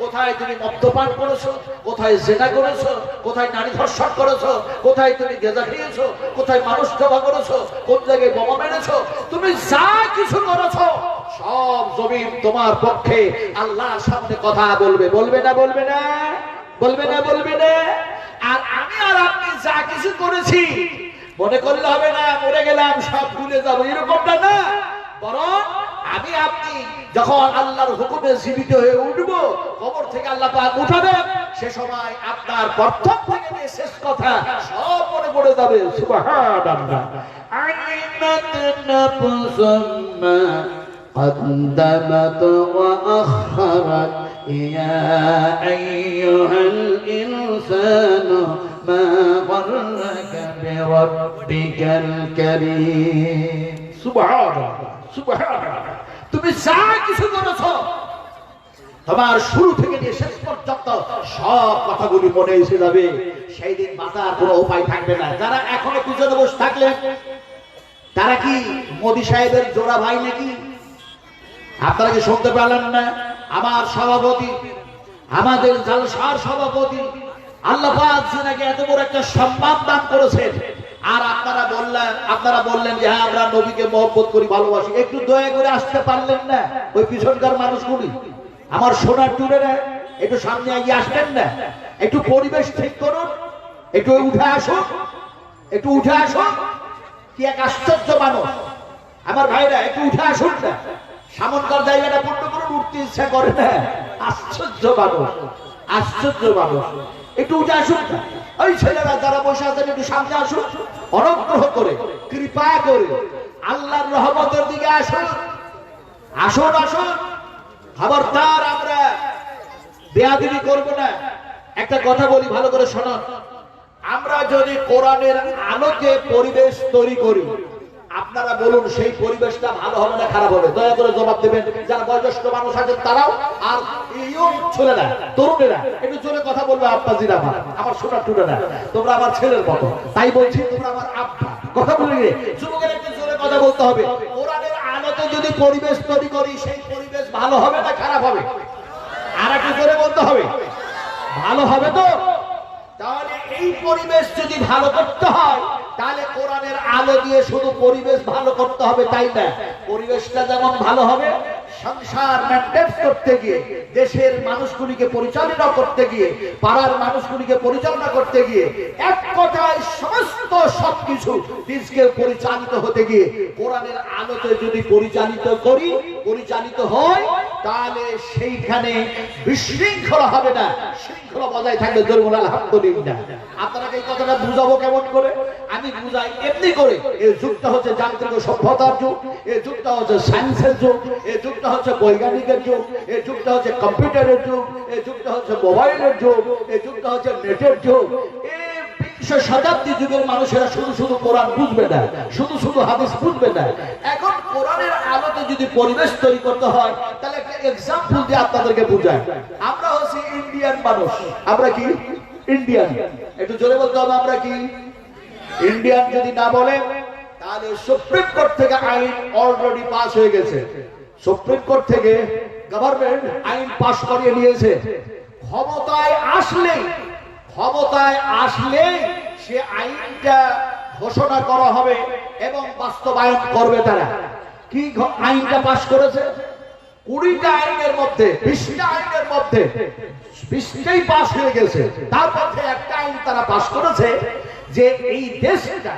কোথায় তুমি মদ্যপান করেছো, কোথায় জেনা করেছো, কোথায় নারী ধর্ষণ করেছো, কোথায় তুমি গেঁজা খেয়েছো, কোথায় মানুষ জবা করেছো, কোন জায়গায় বোমা মেরেছো, তুমি যা কিছু করেছো সব জমিন তোমার পক্ষে আল্লাহর সামনে কথা বলবে। বলবে না বলবে না? বলবে না বলবে না? আর আমি আর আপনি যা কিছু করেছি মনে করলে হবে না মরে গেলাম সব ভুলে যাবো, এরকমটা না। বরং আমি আপনি যখন আল্লাহর হুকুমে জীবিত হয়ে উঠবো, কবর থেকে আল্লাহ পাক উঠাবেন, সে সময় আপনার প্রথম থেকে নিয়ে শেষ কথা সব মনে পড়ে যাবে। সুবহানাল্লাহ। আলিমাত নাফসুম মা قدمت وأخرت يا أيها الإنسان ما غرك بربك الكريم سبحان الله سبحان الله তুমি যা কিছু করেছো তোমার শুরু থেকে নিয়ে শেষ পর্যন্ত সব কথাগুলি মনে এসে যাবে। সেই দিন বাঁচার কোনো উপায় থাকবে না। যারা এখনো পিছনে বসে থাকলেন তারা কি মোদি সাহেবের জোড়া ভাই নাকি? আপনারা কি শুনতে পেলেন না? আমার সভাপতি, আমাদের জালসার সভাপতি, আল্লাহ পাক যিনাকে এত বড় একটা সম্মান দান করেছেন, আর আপনারা বললেন যে হ্যাঁ আমরা নবীকে মহব্বত করি, ভালোবাসি। একটু দয়া করে আসতে পারলেন না? ওই পিছনকার মানুষগুলি আমার সোনার টুরেরা একটু সামনে এগিয়ে আসবেন না? একটু পরিবেশ ঠিক করুন, একটু উঠে আসুন, একটু উঠে আসুন। কি এক আশ্চর্য মানুষ আমার ভাইরা, একটু উঠে আসুন না। সামনকার জায়গাটা পূর্ণ করুন, উঠতে ইচ্ছা করে না। আশ্চর্য মানুষ, আশ্চর্য মানুষ। একটু উঠে আসুন না। ওই ছেলেরা যারা বসে আছেন একটু সামনে আসুন, অনুগ্রহ করে কৃপা করে আল্লাহর রহমতের দিকে আসুন, আসুন আসুন। খবরদার আমরা বেয়াদবি করব না। একটা কথা বলি, ভালো করে শোনুন। আমরা যদি কোরআনের আলোকে পরিবেশ তৈরি করি, আপনারা বলুন সেই পরিবেশটা ভালো হবে না খারাপ হবে? দয়া করে জবাব দেবেন। যারা বয়োজ্যেষ্ঠ মানুষ আছেন তারাও, আর ইয়ং ছেলেরা, তরুণেরা একটু জোরে কথা বলবে। আব্বাজিরা আমার সোনার টুরেরা, তোমরা আমার ছেলের মতো, তাই বলছি তোমরা আমার আব্বা। কথা বলি রে, যুবকের একটু জোরে কথা বলতে হবে। কোরআনের আলোতে যদি পরিবেশ তৈরি করি, সেই পরিবেশ ভালো হবে না খারাপ হবে? আর একটু জোরে বলতে হবে। ভালো হবে তো? তাহলে এই পরিবেশ যদি ভালো করতে হয়, তাহলে কোরআনের আলো দিয়ে শুধু পরিবেশ ভালো করতে হবে তাই না। পরিবেশটা যেমন ভালো হবে, সংসার মেইনটেইন করতে গিয়ে, দেশের মানুষগুলিকে পরিচালনা করতে গিয়ে, পাড়ার মানুষগুলিকে পরিচালনা করতে গিয়ে, এক কথায় সমস্ত সবকিছু দেশকে পরিচালিত হতে গিয়ে কোরআনের আলোতে যদি পরিচালিত হয়, তাহলে সেইখানে বিশৃঙ্খলা হবে না, শৃঙ্খলা বজায় থাকবে। জোরে আলহামদুলিল্লাহ। আপনাকে এই কথাটা বুঝাবো কেমন করে? আমি বুঝাই এমনি করে। এই যুগটা হচ্ছে যান্ত্রিক সভ্যতার যুগ, এই যুগটা হচ্ছে সায়েন্সের যুগ, এই যুগটা হচ্ছে বৈজ্ঞানিকের যুগ, এই যুগটা হচ্ছে কম্পিউটারের যুগ, এই যুগটা হচ্ছে মোবাইলের যুগ, এই যুগটা হচ্ছে নেটের যুগ। এই বিংশ শতাব্দী যুগের মানুষেরা শুধু কোরআন বুঝবে না, শুধু হাদিস বুঝবে না। এখন কোরআনের আলোতে যদি পরিবেশ তৈরি করতে হয়, তাহলে একটা এক্সাম্পল দিয়ে আপনাদেরকে বুঝাই। আমরা হচ্ছে ইন্ডিয়ান মানুষ। আমরা কি ইন্ডিয়ান? একটু জোরে বলতে হবে। আমরা কি ইন্ডিয়ান? যদি না বলে তাহলে সুপ্রিম কোর্ট থেকে আইন অলরেডি পাস হয়ে গেছে। সুপ্রিম কোর্ট থেকে গভর্নমেন্ট আইন পাস করিয়ে নিয়েছে। ক্ষমতায় আসলে সে আইনটা ঘোষণা করা হবে এবং বাস্তবায়ন করবে তারা। কি আইনটা পাস করেছে? 20টা আইনের মধ্যে 20টা আইনের মধ্যে 20টাই পাস হয়ে গেছে। তার মধ্যে একটা আইন তারা পাস করেছে যে এই দেশটা,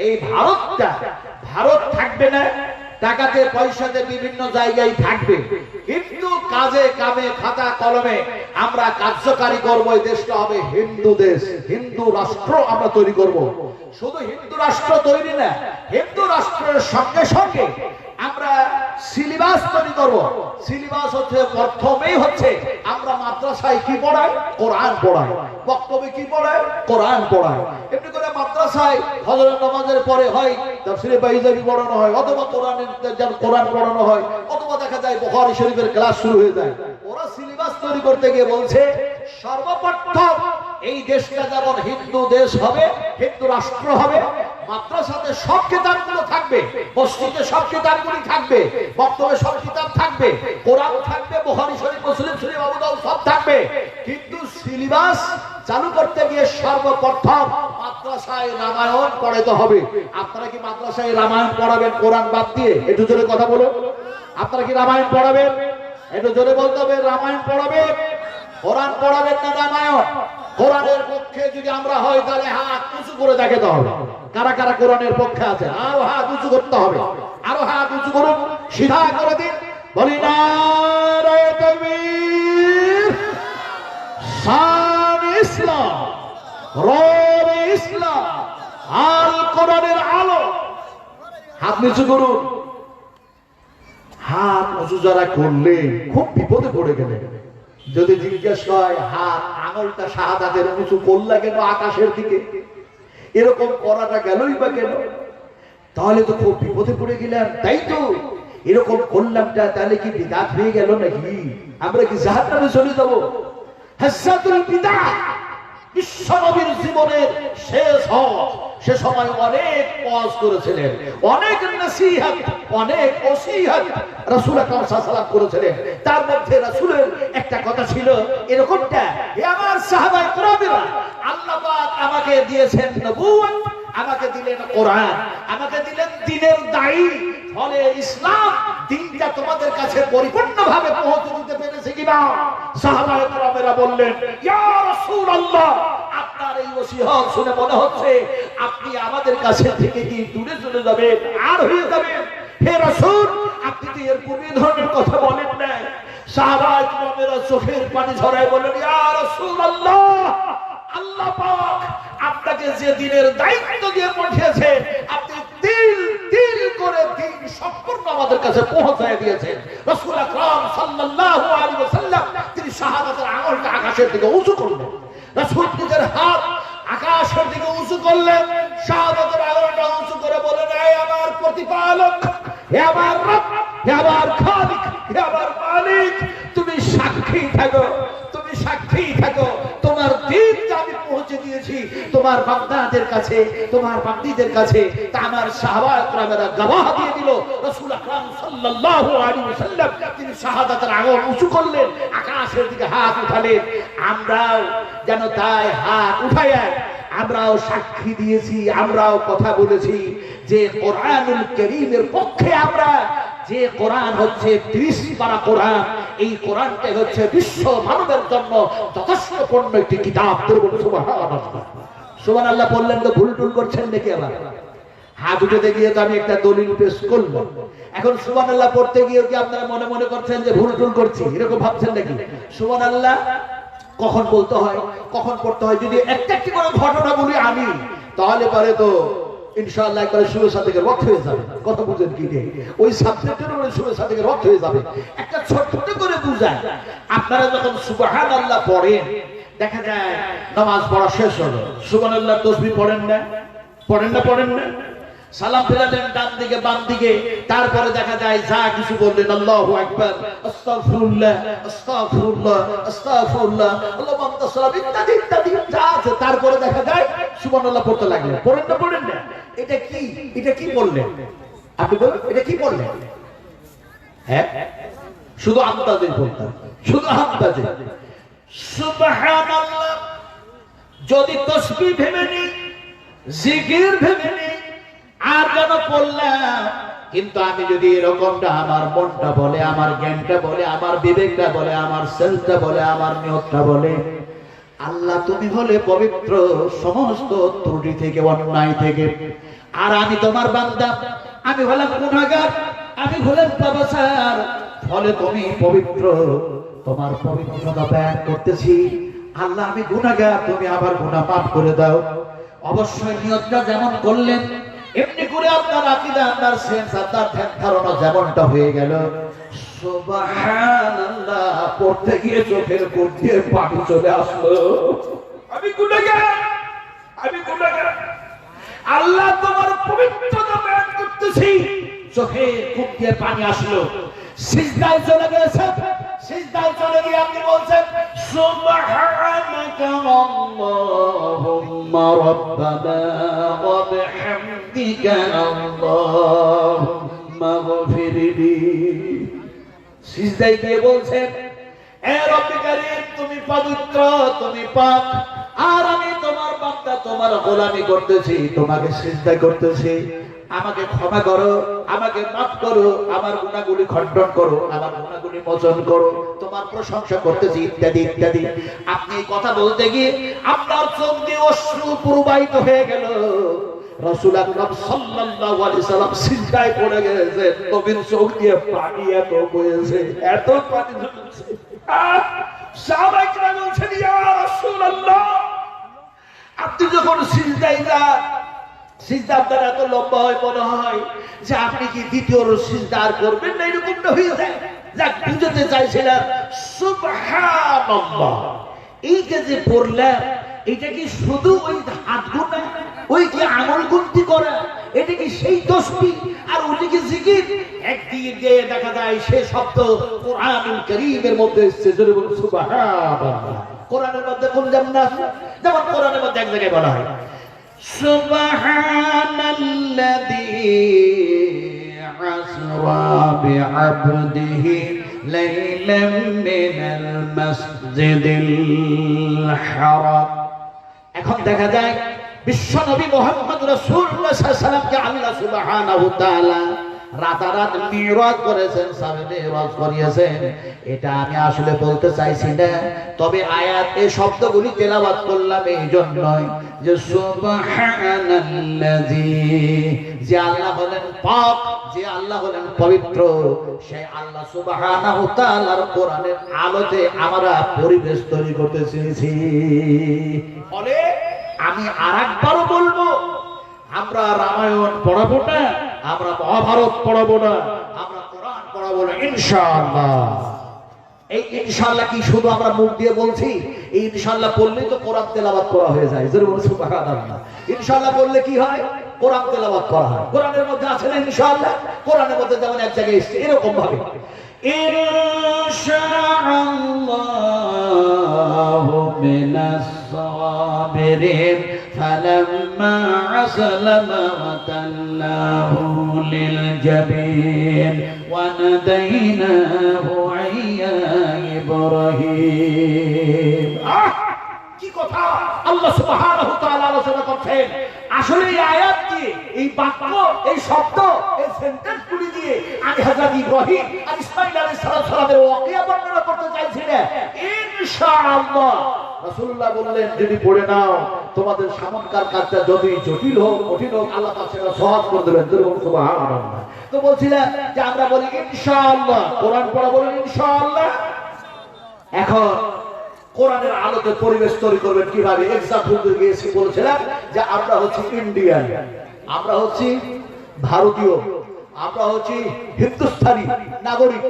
এই ভারত থাকবে না, টাকাতে পয়সাতে বিভিন্ন জায়গায় থাকবে, কিন্তু কাজে কামে খাতা কলমে আমরা কার্যকারী করব। এই দেশটা হবে হিন্দু দেশ, হিন্দু রাষ্ট্র আমরা তৈরি করব। শুধু হিন্দু রাষ্ট্র তৈরি না, হিন্দু রাষ্ট্রের সঙ্গে সঙ্গে আমরা সিলেবাস তৈরি করব। সিলেবাস হচ্ছে প্রথমেই হচ্ছে আমরা মাদ্রাসায় কি পড়াই? কোরআন পড়াই। বক্তব্যে কি পড়াই? কোরআন পড়াই। এমনি করে মাদ্রাসায় ফজরের নামাজের পরে হয় তাফসীরে বাইজাবি পড়ানো হয়, অথবা কোরআন পড়ানো হয়, অথবা দেখা যায় বুখারী শরীফের ক্লাস শুরু হয়ে যায়। ওরা সিলেবাস তৈরি করতে গিয়ে বলছে সর্বপ্রথম এই দেশটা যেমন হিন্দু দেশ হবে, হিন্দু রাষ্ট্র হবে, মাদ্রাসাতে সব কিতাবগুলো থাকবে, মসজিদে সব কিতাবগুলি থাকবে, বক্তব্যে সব কিতাব থাকবে, কোরআন থাকবে, বুখারী শরীফ, মুসলিম শরীফ, আবু দাউদ সব থাকবে। কিন্তু সিলেবাস চালু করতে গিয়ে সর্বপ্রথম মাদ্রাসায় রামায়ণ পড়াতে হবে। আপনারা কি মাদ্রাসায় রামায়ণ পড়াবেন কোরআন বাদ দিয়ে? একটু জোরে কথা বলুন। আপনারা কি রামায়ণ পড়াবেন? একটু জোরে বলতে হবে। রামায়ণ পড়াবেন, কোরআন পড়াবেন না রামায়ণ? কোরআনের পক্ষে যদি আমরা হই তাহলে হাত উঁচু করে দেখাতে হবে। কারা কারা কোরআনের পক্ষে আছে? আরো হাত উঁচু করতে হবে, আরো হাত উঁচু করুন, সিধা করে দিন। বলি নারায়ে তাকবীর, শান ইসলাম, রব ইসলাম, আল কোরআনের আলো। হাত নিচু করুন। হাত উঁচু যারা করলে খুব বিপদে পড়ে গেলে, যদি জিজ্ঞেস হয় হাত আঙুলটা শাহাদাতের উঁচু করলা কেন আকাশের দিকে, এরকম করাটা গেলই বা কেন, তাহলে তো খুব বিপদে পড়ে গেলাম। তাই তো এরকম করলামটা তাহলে কি বিদআত হয়ে গেল নাকি? আমরা কি জাহান্নামে চলে যাব? হাসাতুল বিদআত বিশ্ব নবীর জীবনের শেষ হজ, সে সময় অনেক ওয়াজ করেছিলেন, অনেক নসিহত, অনেক ওসিয়ত রাসূল আকরাম সাল্লাল্লাহু আলাইহি ওয়াসাল্লাম করেছিলেন। তার মধ্যে রাসূলের একটা কথা ছিল এরকমটা, হে আমার সাহাবায়ে কেরামেরা, আল্লাহ পাক আমাকে দিয়েছেন নবুয়ত, আমাকে দিলেন কোরআন, আমাকে দিলেন দ্বীনের দায়ী, ফলে ইসলাম দ্বীনটা তোমাদের কাছে পরিপূর্ণভাবে পৌঁছে দিতে পেরেছে কিনা? সাহাবায়ে কেরামেরা বললেন, ইয়া রাসূলুল্লাহ, আপনার এই ওসিয়ত শুনে মনে হচ্ছে আপনি আমাদের কাছে থেকে কি দূরে চলে যাবেন, আর হয়ে যাবেন। হে রাসূল, আপনি তো এর পূর্বে ধরনের কথা বলেন না। সাহাবায়ে কেরামেরা চোখের পানি ঝরায় বলেন, ইয়া রাসূলুল্লাহ, আল্লাহ পাক আপনাকে যে দ্বীনের দায়িত্ব দিয়ে পাঠিয়েছে, আপনি দিল দিল করে দ্বীন সম্পূর্ণ আমাদের কাছে পৌঁছায় দিয়েছেন। রাসূল আকরাম সাল্লাল্লাহু আলাইহি ওয়াসাল্লাম তিনি শাহাদাতের আঙুলটা আকাশের দিকে উঁচু করলেন। রাসূল নিজের হাত আকাশের দিকে উঁচু করলেন, শাহাদাতের আঙুলটা উঁচু করে বলেন, হে আমার প্রতিপালক, হে আমার রব, হে আমার খালিক, হে আমার মালিক, তুমি সাক্ষী থাকো, তুমি সাক্ষী থাকো, তোমার দ্বীনটা আমি পৌঁছে দিয়েছি তোমার বান্দাদের কাছে, তোমার বান্দীদের কাছে। তা আমার সাহাবায়ে কেরামেরা গবাহ দিয়ে দিল। রাসূল আকরাম সাল্লাল্লাহু আলাইহি ওয়াসাল্লাম তিনি শাহাদাতের আঙুল উঁচু করলেন, আকাশের দিকে হাত উঠালেন। আমরাও যেন তাই হাত উঠাইয়া আমরাও সাক্ষী দিয়েছি, আমরাও কথা বলেছি যে কোরআনুল কারীমের পক্ষে আমরা, যে কোরআন হচ্ছে 30 পারা কোরআন, এই কোরআনটা হচ্ছে বিশ্ব মানবের জন্য যথেষ্টপূর্ণ একটি কিতাব। সুবহানাল্লাহ, সুবহানাল্লাহ বললেন তো ভুল টুল করছেন নাকি? আবার হাত উঠাতে গিয়ে তো আমি একটা দলিল পেশ করলাম, এখন সুবহানাল্লাহ পড়তে গিয়ে কি আপনারা মনে মনে করছেন যে ভুল টুল করছি, এরকম ভাবছেন নাকি? সুবহানাল্লাহ কখন বলতে হয়, কখন পড়তে হয়, যদি একটা একটি করে ঘটনা বলি আমি, তাহলে পরে তো ইনশাআল্লাহ একবারে সুরের সাথে রক্ত হয়ে যাবে। কথা বুঝেন কি? ওই সাবজেক্টের উপরে সুরের সাথে রক্ত হয়ে যাবে। একটা ছোট্ট করে বুঝায়, আপনারা যখন সুবহানাল্লাহ পড়েন, দেখা যায় নামাজ পড়া শেষ হলো, সুবহানাল্লাহ তাসবিহ পড়েন না? পড়েন না? পড়েন না? সালাম ফেরালেন ডান দিকে বাম দিকে, তারপরে দেখা যায় যা কিছু বললেন আল্লাহু আকবার, আস্তাগফিরুল্লাহ, আস্তাগফিরুল্লাহ, আস্তাগফিরুল্লাহ, আল্লাহু আকবার, সালাম ইত্যাদি ইত্যাদি যা আছে, তারপরে দেখা যায় সুবহানাল্লাহ পড়তে লাগলেন। পড়েন না? পড়েন না? এটা কি? এটা কি বললেন আপনি? বলেন এটা কি বললেন? হ্যাঁ, শুধু আন্দাজে বলতাম, শুধু আন্দাজে। সুবহানাল্লাহ যদি তাসবিহ ভেবে নি, জিকির ভেবে নি, আর যেন পড়লাম, কিন্তু আমি যদি এরকমটা আমার মনটা বলে, আমার জ্ঞানটা বলে, আমার বিবেকটা বলে, আমার সেন্সটা বলে, আমার নিয়তটা বলে, আল্লাহ তুমি হলে পবিত্র সমস্ত ত্রুটি থেকে, অন্যায় থেকে, আর আমি তোমার বান্দা, আমি হলাম গুনাহগার, আমি হলাম পাপাচার, ফলে তুমি পবিত্র, তোমার পবিত্রতা বয়ান করতেছি। আল্লাহ আমি গুনাহগার, তুমি আবার গুনাহ মাফ করে দাও। অবশ্যই নিয়তটা যেমন করলেন এমনি করে আপনার আকীদা, আপনার সেন্স, আপনার ধ্যান ধারণা যেমনটা হয়ে গেল। সুবহানাল্লাহ পড়তে গিয়ে চোখের কোণ দিয়ে পানি চলে আসলো। আমি গুনাহগার, আমি গুনাহগার, আল্লাহ তোমার পবিত্রতা বয়ান করতেছি, চোখের কোণ দিয়ে পানি আসলো। সিজদায় চলে গেছেন, সিজদায় চলে গিয়ে আপনি বলছেন সুবহানাকা আল্লাহুম্মা রাব্বানা ওয়া বিহামদিকা বিহামদিকা আল্লাহুম্মা গফিরলি। সিজদায় গিয়ে বলছেন, এ রব্বি কারীম, তুমি পবিত্র, তুমি পাক, আর আমি তোমার বান্দা, তোমার গোলামি করতেছি, তোমাকে সিজদা করতেছি। আমাকে ক্ষমা করো, আমাকে মাফ করো, আমার গুনাহগুলি খণ্ডন করো, আমার গুনাহগুলি মোচন করো, তোমার প্রশংসা করতেছি, ইত্যাদি ইত্যাদি। আপনি এই কথা বলতে গিয়ে আপনার চোখ দিয়ে অশ্রু প্রবাহিত হয়ে গেল। রাসূল আকরাম সাল্লাল্লাহু আলাইহি সাল্লাম সিজদায় পড়ে গেছেন, নবীর চোখ দিয়ে পানি এত বইছে, এত পানি ঝরছে। সাহাবায়ে কেরাম বলছেন, ইয়া রাসূলুল্লাহ, আপনি যখন সিজদায় যান, সিজদা আপনার এত লম্বা হয়, মনে হয় যে আপনি কি দ্বিতীয় সিজদা আর করবেন না, এরকমটা হয়ে যায়। যাক, বুঝতে চাইছিলাম সুবহানাল্লাহ, এইটা যে পড়লাম, এটা কি শুধু ওই হাত গুনা, ওই কি আমল গুনতি করা, এটা কি সেই তাসবিহ আর ওটা কি জিকির? একদিকে গিয়ে দেখা যায় সে শব্দ কোরআনুল কারীমের মধ্যে এসেছে, জোরে বলুন সুবহানাল্লাহ। কোরআনের মধ্যে বললাম না, যেমন কোরআনের মধ্যে এক জায়গায় বলা হয় সুবহানাল্লাযী আসরা বিআবদিহি লাইলাম মিনাল মাসজিদিল হারাম। এখন দেখা যায় বিশ্বনবী মুহাম্মদ রাসূলুল্লাহ সাল্লাল্লাহু আলাইহি ওয়াসাল্লামকে আল্লাহ সুবহানাহু ওয়া তাআলা রাতারাত মিরাজ করেছেন, সাবে মিরাজ করিয়েছেন। এটা আমি আসলে বলতে চাইছি না, তবে আয়াতে শব্দগুলি তেলাওয়াত করলাম এই জন্যই যে সুবহানাল্লাযী, যে আল্লাহ হলেন পাক, যে আল্লাহ হলেন পবিত্র, সেই আল্লাহ সুবহানাহু ওয়া তাআলার কোরআনের আলোতে আমরা পরিবেশ তৈরি করতে চেয়েছি। ফলে আমি আরেকবারও বলবো, আমরা রামায়ণ পড়াবো না, আমরা মহাভারত পড়াবো না, আমরা কোরআন পড়াবো না ইনশাআল্লাহ। এই ইনশাআল্লাহ কি শুধু আমরা মুখ দিয়ে বলছি? এই ইনশাআল্লাহ বললেই তো কোরআন তেলাওয়াত করা হয়ে যায়, জোরে বলুন সুবহানাল্লাহ। ইনশাআল্লাহ বললে কি হয়? কোরআন তেলাওয়াত করা হয়। কোরআনের মধ্যে আছে না ইনশাআল্লাহ? কোরআনের মধ্যে যেমন এক জায়গায় এসেছে এরকম ভাবে ইনশাআল্লাহু মিনাস সাবিরিন فلما أسلم وتله للجبين وناديناه أن يا إبراهيم। কি কথা আল্লাহ সুবহানাহু ওয়া তাআলা আলোচনা করছেন। আসলে এই আয়াত দিয়ে, এই বাক্য, এই শব্দ, এই সেন্টেন্স গুলি দিয়ে আমি হযরত ইব্রাহিম আর ইসমাঈল আলাইহিস সালামের ওয়াকিয়া বর্ণনা করতে চাইছি না। ইনশাআল্লাহ রাসূলুল্লাহ বললেন, যদি পড়ে নাও, তোমাদের সামনকার কাজটা যতই জটিল হোক, কঠিন হোক, আল্লাহ পাক সেটা সহজ করে দেবেন, সুবহানাল্লাহ। তো বলছিলাম যে আমরা বলি ইনশাআল্লাহ, কোরআন পড়া বলেন ইনশাআল্লাহ। এখন কোরআনের আলোতে পরিবেশ তৈরি করবেন কিভাবে? এক্সাম্পল দিয়েছি, বলেছিলাম যে আমরা হচ্ছি ইন্ডিয়ান, আমরা হচ্ছি ভারতীয়, আমরা হচ্ছি হিন্দুস্তানি নাগরিক।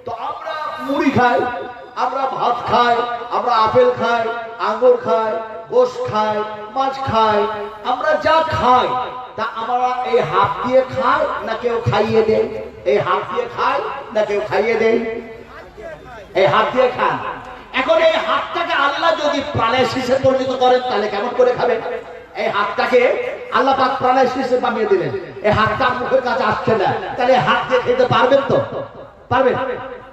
তো আমরা মুড়ি খাই, আমরা ভাত খাই, আমরা আপেল খাই, আঙ্গুর খাই, গোশত খাই, মাছ খাই, আমরা যা খাই তা আমরা এই হাত দিয়ে খাই না কেউ খাইয়ে দেয়? এই হাত দিয়ে খাই না কেউ খাইয়ে দেয়? এই হাত দিয়ে খান। এখন এই হাতটাকে আল্লাহ যদি প্রাণের শীষে পরিণত করেন, তাহলে কেমন করে খাবেন? এই হাতটাকে আল্লাহ পাক প্রাণের শীষে বানিয়ে দিলেন, এই হাতটা মুখের কাছে আসছে না, তাহলে হাত দিয়ে খেতে পারবেন তো? পারবেন?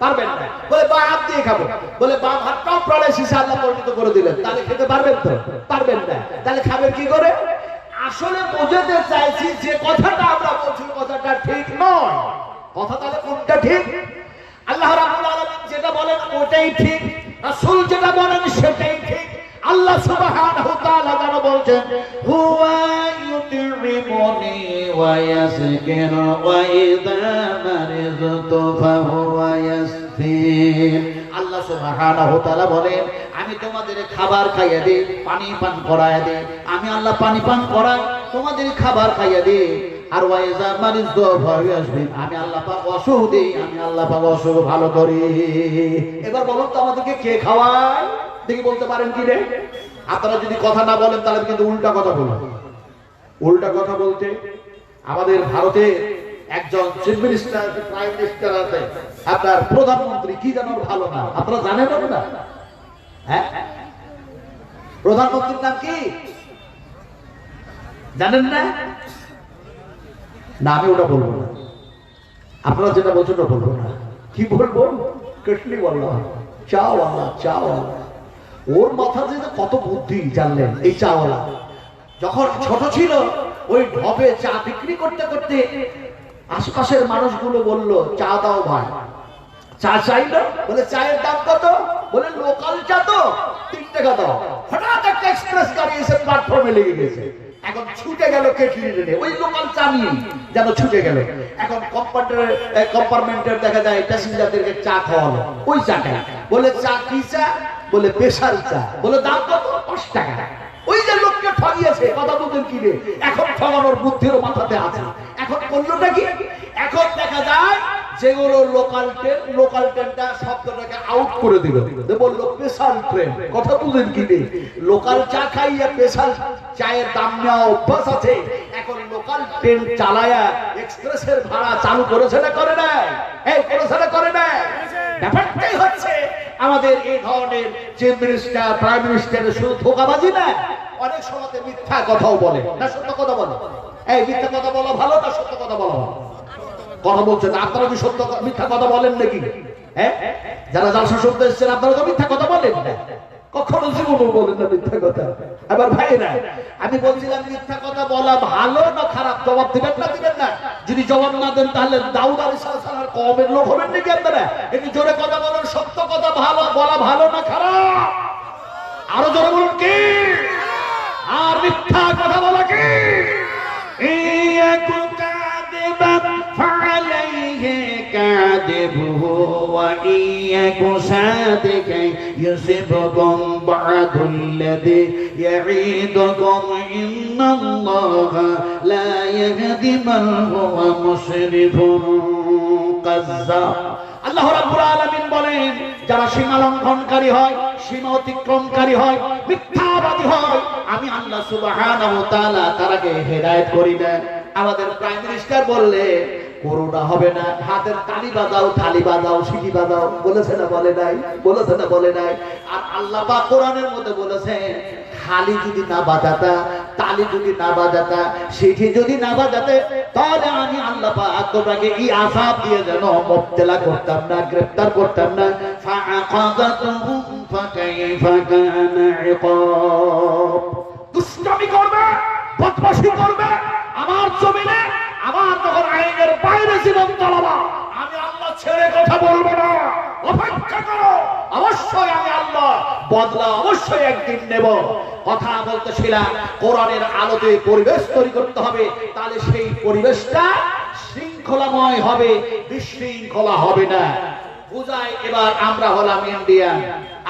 পারবেন না। বলে বা হাত দিয়ে খাবো, বলে বাম হাতটাও প্রাণের শীষে আল্লাহ পরিণত করে দিলেন, তাহলে খেতে পারবেন তো? পারবেন না। তাহলে খাবেন কি করে? আসলে বোঝাতে চাইছি যে কথাটা আমরা বলছি কথাটা ঠিক নয়। কথা তাহলে কোনটা ঠিক? আল্লাহ রাব্বুল আলামিন যেটা বলেন ওটাই ঠিক, রাসূল যেটা বলেন সেটাই ঠিক। আল্লাহ সুবহানাহু ওয়া তাআলা যেন বলছেন, হুয়া ইউতি'মুনি ওয়া ইয়াসকিনু ওয়া ইযা মারিযতু ফাহুয়া ইয়াসফিন। আল্লাহ সুবহানাহু ওয়া তাআলা বলেন, আমি তোমাদের খাবার খাইয়ে দিই, পানি পান করায় দিই। আমি আল্লাহ পানি পান করাই, তোমাদের খাবার খাইয়ে দিই। আর ওয়াইজা মারিযতু ফাহুয়া ইয়াসফিন, আমি আল্লাহ পাক অসুখ দিই, আমি আল্লাহ পাক অসুখ ভালো করি। এবার বলুন তো আমাদেরকে কে খাওয়ায়? দেখি বলতে পারেন কি রে? আপনারা যদি কথা না বলেন তাহলে কিন্তু উল্টা কথা বলুন। উল্টা কথা বলতে আমাদের ভারতে একজন চিফ মিনিস্টার, প্রাইম মিনিস্টার আছে, আপনার প্রধানমন্ত্রী কি যেন ভালো না, আপনারা জানেন না? হ্যাঁ, প্রধানমন্ত্রীর নাম কি জানেন না? না আমি ওটা বলবো না, আপনারা যেটা বলছেন ওটা বলবো না। কি বলবো? কেটলি বললাম চাওয়ালা, চাওয়ালা। ওর মাথা যে কত বুদ্ধি জানলেন এই চাওয়ালা। যখন ছোট ছিল ওই ঢবে চা বিক্রি করতে করতে আশপাশের মানুষগুলো বলল চা দাও ভাই। চা চাইলো, বলে চায়ের দাম কত? বলে লোকাল চা তো 3 টাকা দাও। হঠাৎ একটা এক্সপ্রেস গাড়ি এসে প্ল্যাটফর্মে লেগে গেছে। এখন ছুটে গেল কেটলি রেনে ওই লোকাল চা নিয়ে, যেন ছুটে গেল। এখন কম্পার্টমেন্টের দেখা যায় প্যাসেঞ্জারদেরকে চা খাওয়ালো ওই চাটা। বলে চা কি চা? বলে স্পেশাল চা। বলে দাম কত? 5 টাকা। ওই যে লোককে ঠগিয়েছে, কথা বলতেন কি রে, এখন ঠগানোর বুদ্ধিরও মাথাতে আছে। এখন করলোটা কি? এখন দেখা যায় যেগুলো লোকাল ট্রেনটা শব্দটাকে আউট করে দিল, বললো স্পেশাল ট্রেন। কথা বুঝেন কি রে, লোকাল চা খাইয়া স্পেশাল চায়ের দাম নেওয়া অভ্যাস আছে। এখন লোকাল ট্রেন চালায়া এক্সপ্রেসের ভাড়া চালু করেছে না করে নাই? এই করেছে না করে নাই? ব্যাপারটাই হচ্ছে আমাদের এই ধরনের চিফ মিনিস্টার, প্রাইম মিনিস্টারের শুধু ধোঁকাবাজি না, অনেক সময় মিথ্যা কথাও বলে না সত্য কথা বলে। এই মিথ্যা কথা বলা ভালো না সত্য কথা বলা ভালো? কথা বলছেন আপনারা কি সত্য মিথ্যা কথা বলেন নাকি? হ্যাঁ, যারা জালসা শুনতে এসেছেন আপনারা তো মিথ্যা কথা বলেন না, কখনো জীবনও বলেন না মিথ্যা কথা। আবার ভাইরা আমি বলছিলাম মিথ্যা কথা বলা ভালো না খারাপ? জবাব দিবেন না দিবেন না? যদি জবাব না দেন তাহলে দাউদ আলাইহিস সালামের কওমের লোক হবেন নাকি আপনারা? একটু জোরে কথা বলুন, সত্য কথা ভালো বলা ভালো না খারাপ? আরো জোরে বলুন কি? আর মিথ্যা কথা বলা কি? ইয়াকু কাযিবান ফাআলাইহি কাযিবুহু ওয়া ইয়াকু সাদিকান ইউসিবকুম বা'দুল্লাযী ইয়াঈদুকুম ইন্নাল্লাহা লা ইয়াহদি মান হুয়া মুশরিফুন কাযযাব। আল্লাহ রাব্বুল আলামিন বলেন, যারা সীমা লঙ্ঘনকারী হয়, সীমা অতিক্রমকারী হয়, মিথ্যাবাদী হয়, আমি আল্লাহ সুবহানাহু ওয়া তাআলা তারাকে হেদায়েত করি না। আমাদের প্রাইম মিনিস্টার বললে করোনা হবে না, হাতের তালি বাজাও, থালি বাজাও, সিটি বাজাও, বলেছে না বলে নাই? বলেছে না বলে নাই? আর আল্লাহ পাক কোরআনের মধ্যে বলেছেন, থালি যদি না বাজাতা, তালি যদি না বাজাতা, সিটি যদি না বাজাতে, তাহলে আমি আল্লাহ পাক তোমাকে কি আযাব দিয়ে যেন মুবতলা করতাম না, গ্রেফতার করতাম না। ফাআখাযাতুহুম ফাকাইফা কানা ইকাব। দুষ্টামি করবে, বদমাশি করবে আমার জমিনে, আমার তখন আইনের বাইরে জীবন চালাবা, আমি আল্লাহ ছেড়ে কথা বলবো না। অপেক্ষা করো, অবশ্যই আমি আল্লাহ বদলা অবশ্যই একদিন নেব। কথা বলতেছিলাম কোরআনের আলোতে পরিবেশ তৈরি করতে হবে, তাহলে সেই পরিবেশটা শৃঙ্খলাময় হবে, বিশৃঙ্খলা হবে না। বুঝাই এবার আমরা হলাম ইন্ডিয়ান,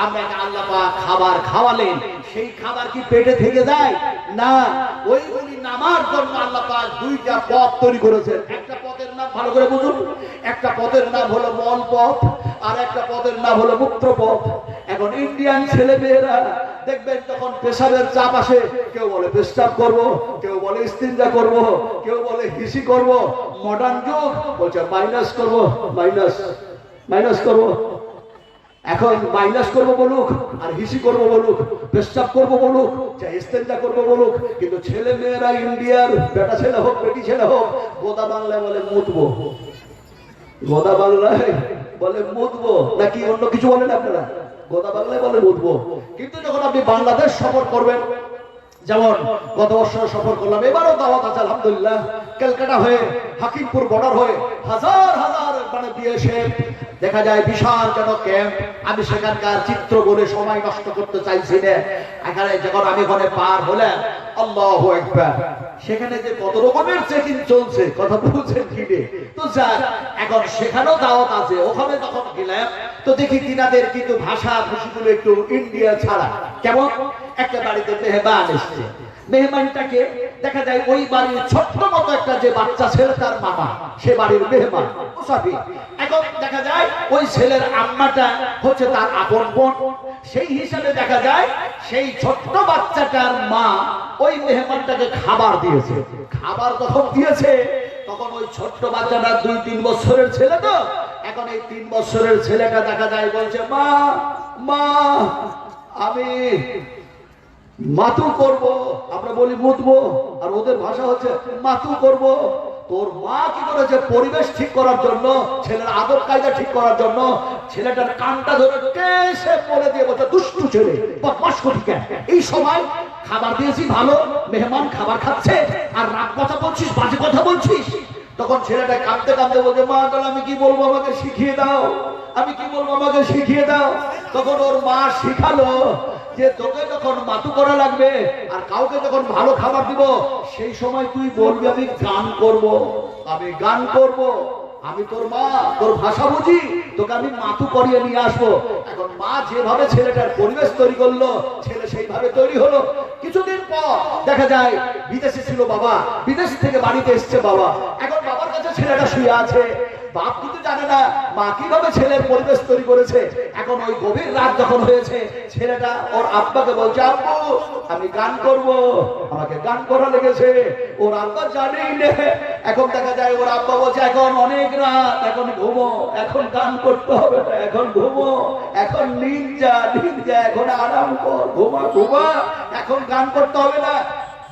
আমরা আল্লাহ পাক খাবার খাওয়ালেন, সেই খাবার কি পেটে থেকে যায় না? ওইগুলি নামার জন্য আল্লাহ পাক 2টা পথ তৈরি করেছেন। একটা পথের নাম ভালো করে বুঝুন, একটা পথের নাম হলো মল পথ, আর একটা পথের নাম হলো মূত্র পথ। এখন ইন্ডিয়ান ছেলে মেয়েরা দেখবেন যখন পেশাবের চাপ আসে, কেউ বলে পেশাব করব, কেউ বলে ইস্তিনজা করব, কেউ বলে হিসি করব। মডার্ন যুগ বলছে মাইনাস করব, মাইনাস করব। এখন মাইনাস করবো বলুক, আর হিসি করবো বলুক, পেশাব করবো বলুক, চাই ইস্তেঞ্জা করবো বলুক, কিন্তু ছেলে মেয়েরা ইন্ডিয়ার বেটা ছেলে হোক বেটি ছেলে হোক, গোদা বাংলায় বলে মুতবো, গোদা বাংলায় বলে মুতবো, নাকি অন্য কিছু বলেন আপনারা? গোদা বাংলায় বলে মুতবো। কিন্তু যখন আপনি বাংলাদেশ সফর করবেন, যেমন গত বছর সফর করলাম, এবারও দাওয়াত আছে আলহামদুলিল্লাহ, ক্যালকাটা হয়ে হাকিমপুর বর্ডার হয়ে হাজার হাজার মানে বিএসএফ, দেখা যায় বিশাল যেন ক্যাম্প। আমি সেখানকার চিত্র বলে সময় নষ্ট করতে চাইছি না। এখানে যখন আমি ওখানে পার হলাম, আল্লাহু আকবার, সেখানে যে কত রকমের চেকিং চলছে, কথা বলছেন কি রে? তো যাক, এখন সেখানেও দাওয়াত আছে। ওখানে যখন গেলাম তো দেখি তিনাদের কিন্তু ভাষা ভুষিগুলো একটু ইন্ডিয়া ছাড়া। কেমন? একটা বাড়িতে মেহমান এসছে, মেহমানটাকে দেখা যায় ওই বাড়ির ছোট্ট মতো একটা যে বাচ্চা ছেলে তার মামা, সে বাড়ির মেহমান মুসাফির। এখন দেখা যায় ওই ছেলের আম্মাটা হচ্ছে তার আপন বোন, সেই হিসাবে দেখা যায় সেই ছোট্ট বাচ্চাটার মা ওই মেহমানটাকে খাবার দিয়েছে। খাবার যখন দিয়েছে তখন ওই ছোট্ট বাচ্চাটা 2-3 বছরের ছেলে, তো এখন এই 3 বছরের ছেলেটা দেখা যায় বলছে, মা মা আমি মাতু করব। আমরা বলি মুতবো, আর ওদের ভাষা হচ্ছে মাতু করব। তোর মা কি করেছে পরিবেশ ঠিক করার জন্য, ছেলের আদর কায়দা ঠিক করার জন্য ছেলেটার কানটা ধরে টেসে বলে দিয়ে বলছে দুষ্টু ছেলে বদমাশ করবি কেন? এই সময় খাবার দিয়েছি ভালো, মেহমান খাবার খাচ্ছে আর রাগ কথা বলছিস, বাজে কথা বলছিস। তখন ছেলেটা কাঁদতে কাঁদতে বলছে মা তাহলে আমি কি বলবো, আমাকে শিখিয়ে দাও, আমি কি বলবো আমাকে শিখিয়ে দাও। তখন ওর মা শিখালো যে তোকে যখন মাতু করা লাগবে আর কাউকে যখন ভালো খাবার দিব সেই সময় তুই বলবি আমি গান করব, আমি গান করব, আমি তোর মা, তোর ভাষা বুঝি, তোকে আমি মাতু করিয়ে নিয়ে আসবো। এখন মা যেভাবে ছেলেটার পরিবেশ তৈরি করলো ছেলে সেইভাবে তৈরি হলো। কিছুদিন পর দেখা যায় বিদেশে ছিল বাবা, বিদেশ থেকে বাড়িতে এসছে বাবা, এখন বাবার কাছে ছেলেটা শুয়ে আছে। বাপ কিন্তু জানে না মা কিভাবে ছেলের পরিবেশ তৈরি করেছে। এখন ওই গভীর রাত যখন হয়েছে ছেলেটা ওর আব্বাকে বলছে আব্বু আমি গান করব, আমাকে গান করা লেগেছে। ওর আব্বা জানেই না। এখন দেখা যায় ওর আব্বা বলছে এখন অনেক রাত, এখন ঘুমো, এখন গান করতে হবে না, এখন ঘুমো, এখন নিন যা, এখন আরাম কর, ঘুমা ঘুমা, এখন গান করতে হবে না।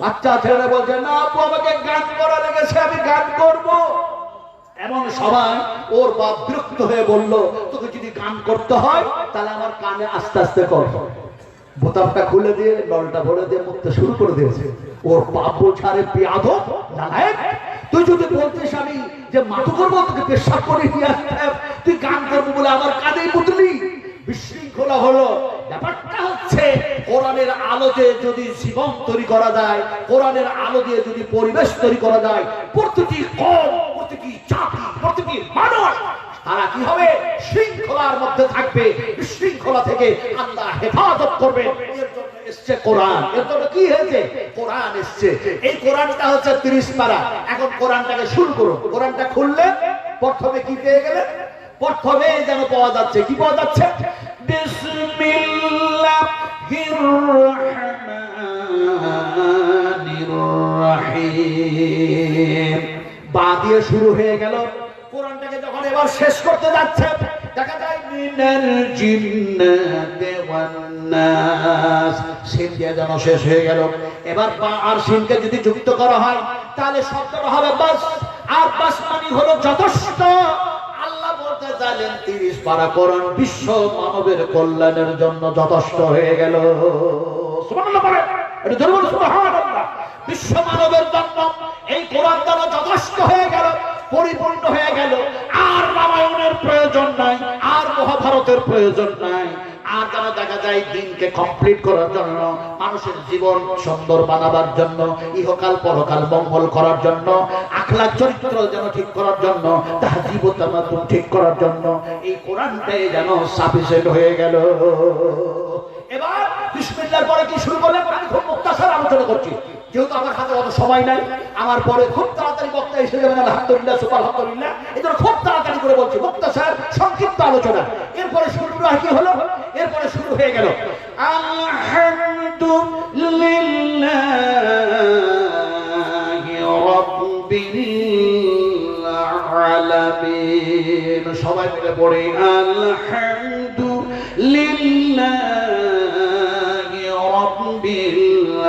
বাচ্চা ছেলেরা বলছে না আব্বু আমাকে গান করা লেগেছে, আমি গান করব। এমন সবাই ওর বাপ বিরক্ত হয়ে বলল তোকে যদি গান করতে হয় তাহলে আমার কানে আস্তে আস্তে কর। বোতামটা খুলে দিয়ে নলটা ভরে দিয়ে মুখতে শুরু করে দিয়েছে। ওর বাপ বলছে আরে বেয়াদব নালায়েক, তুই যদি বলতিস আমি যে মাতু করবো তোকে পেশাব করে নিয়ে আসতে, তুই গান করবো বলে আমার কানে মুতলি। বিশৃঙ্খলা হলো। ব্যাপারটা হচ্ছে কোরআনের আলো দিয়ে যদি জীবন তৈরি করা যায়, কোরআনের আলো দিয়ে যদি পরিবেশ তৈরি করা যায়, প্রতিটি কম, প্রতিটি জাতি, প্রতিটি মানুষ তারা কি হবে শৃঙ্খলার মধ্যে থাকবে। বিশৃঙ্খলা থেকে আল্লাহ হেফাজত করবে। এর জন্য এসছে কোরআন। এর জন্য কি হয়েছে? কোরআন এসছে। এই কোরআনটা হচ্ছে 30 পারা। এখন কোরআনটাকে শুরু করুন। কোরআনটা খুললে প্রথমে কি পেয়ে গেলে? প্রথমে যেন পাওয়া যাচ্ছে, কি পাওয়া যাচ্ছে? বিসমিল্লাহির রহমানির রহিম। বা দিয়ে শুরু হয়ে গেল। কোরআনটাকে যখন এবার শেষ করতে যাচ্ছে দেখা যায় মিনাল জিন্নাতি ওয়ান নাস, সিন দিয়ে যেন শেষ হয়ে গেল। এবার বা আর সিনকে যদি যুক্ত করা হয় তাহলে শব্দটা হবে বাস। আর বাস মানে হলো যথেষ্ট। আল্লাহ বলতে চাইলেন 30 পারা কোরআন বিশ্ব মানবের কল্যাণের জন্য যথেষ্ট হয়ে গেল। সুবহানাল্লাহ বলে, এটা ধরুন সুবহানাল্লাহ। বিশ্ব মানবের জন্য এই কোরআন যেন যথেষ্ট হয়ে গেল, পরিপূর্ণ হয়ে গেল। আর রামায়ণের প্রয়োজন নাই, আর মহাভারতের প্রয়োজন নাই। আর যেন দেখা যায় দিনকে কমপ্লিট করার জন্য, মানুষের জীবন সুন্দর বানাবার জন্য, ইহকাল পরকাল মঙ্গল করার জন্য, আখলাক চরিত্র যেন ঠিক করার জন্য, তাহজিব ও তামাদ্দুন ঠিক করার জন্য এই কোরআনটাই যেন সাফিসিয়েন্ট হয়ে গেল। এবার বিসমিল্লাহর পরে কি শুরু করলেন? আমি খুব মুক্তাসার আলোচনা করছি, যেহেতু আমার হাতে অত সময় নাই। আমার পরে খুব তাড়াতাড়ি বক্তা এসে যাবেন, আলহামদুলিল্লাহ সুবহানাল্লাহ। এই জন্য খুব তাড়াতাড়ি করে বলছি, মুক্তাসার সংক্ষিপ্ত আলোচনা। এরপরে শুরু কি হলো? এরপরে শুরু হয়ে গেল আলহামদুলিল্লাহি রাব্বিল আলামিন। সবাই মিলে পড়ি আলহামদুলিল্লাহি রাব্বিল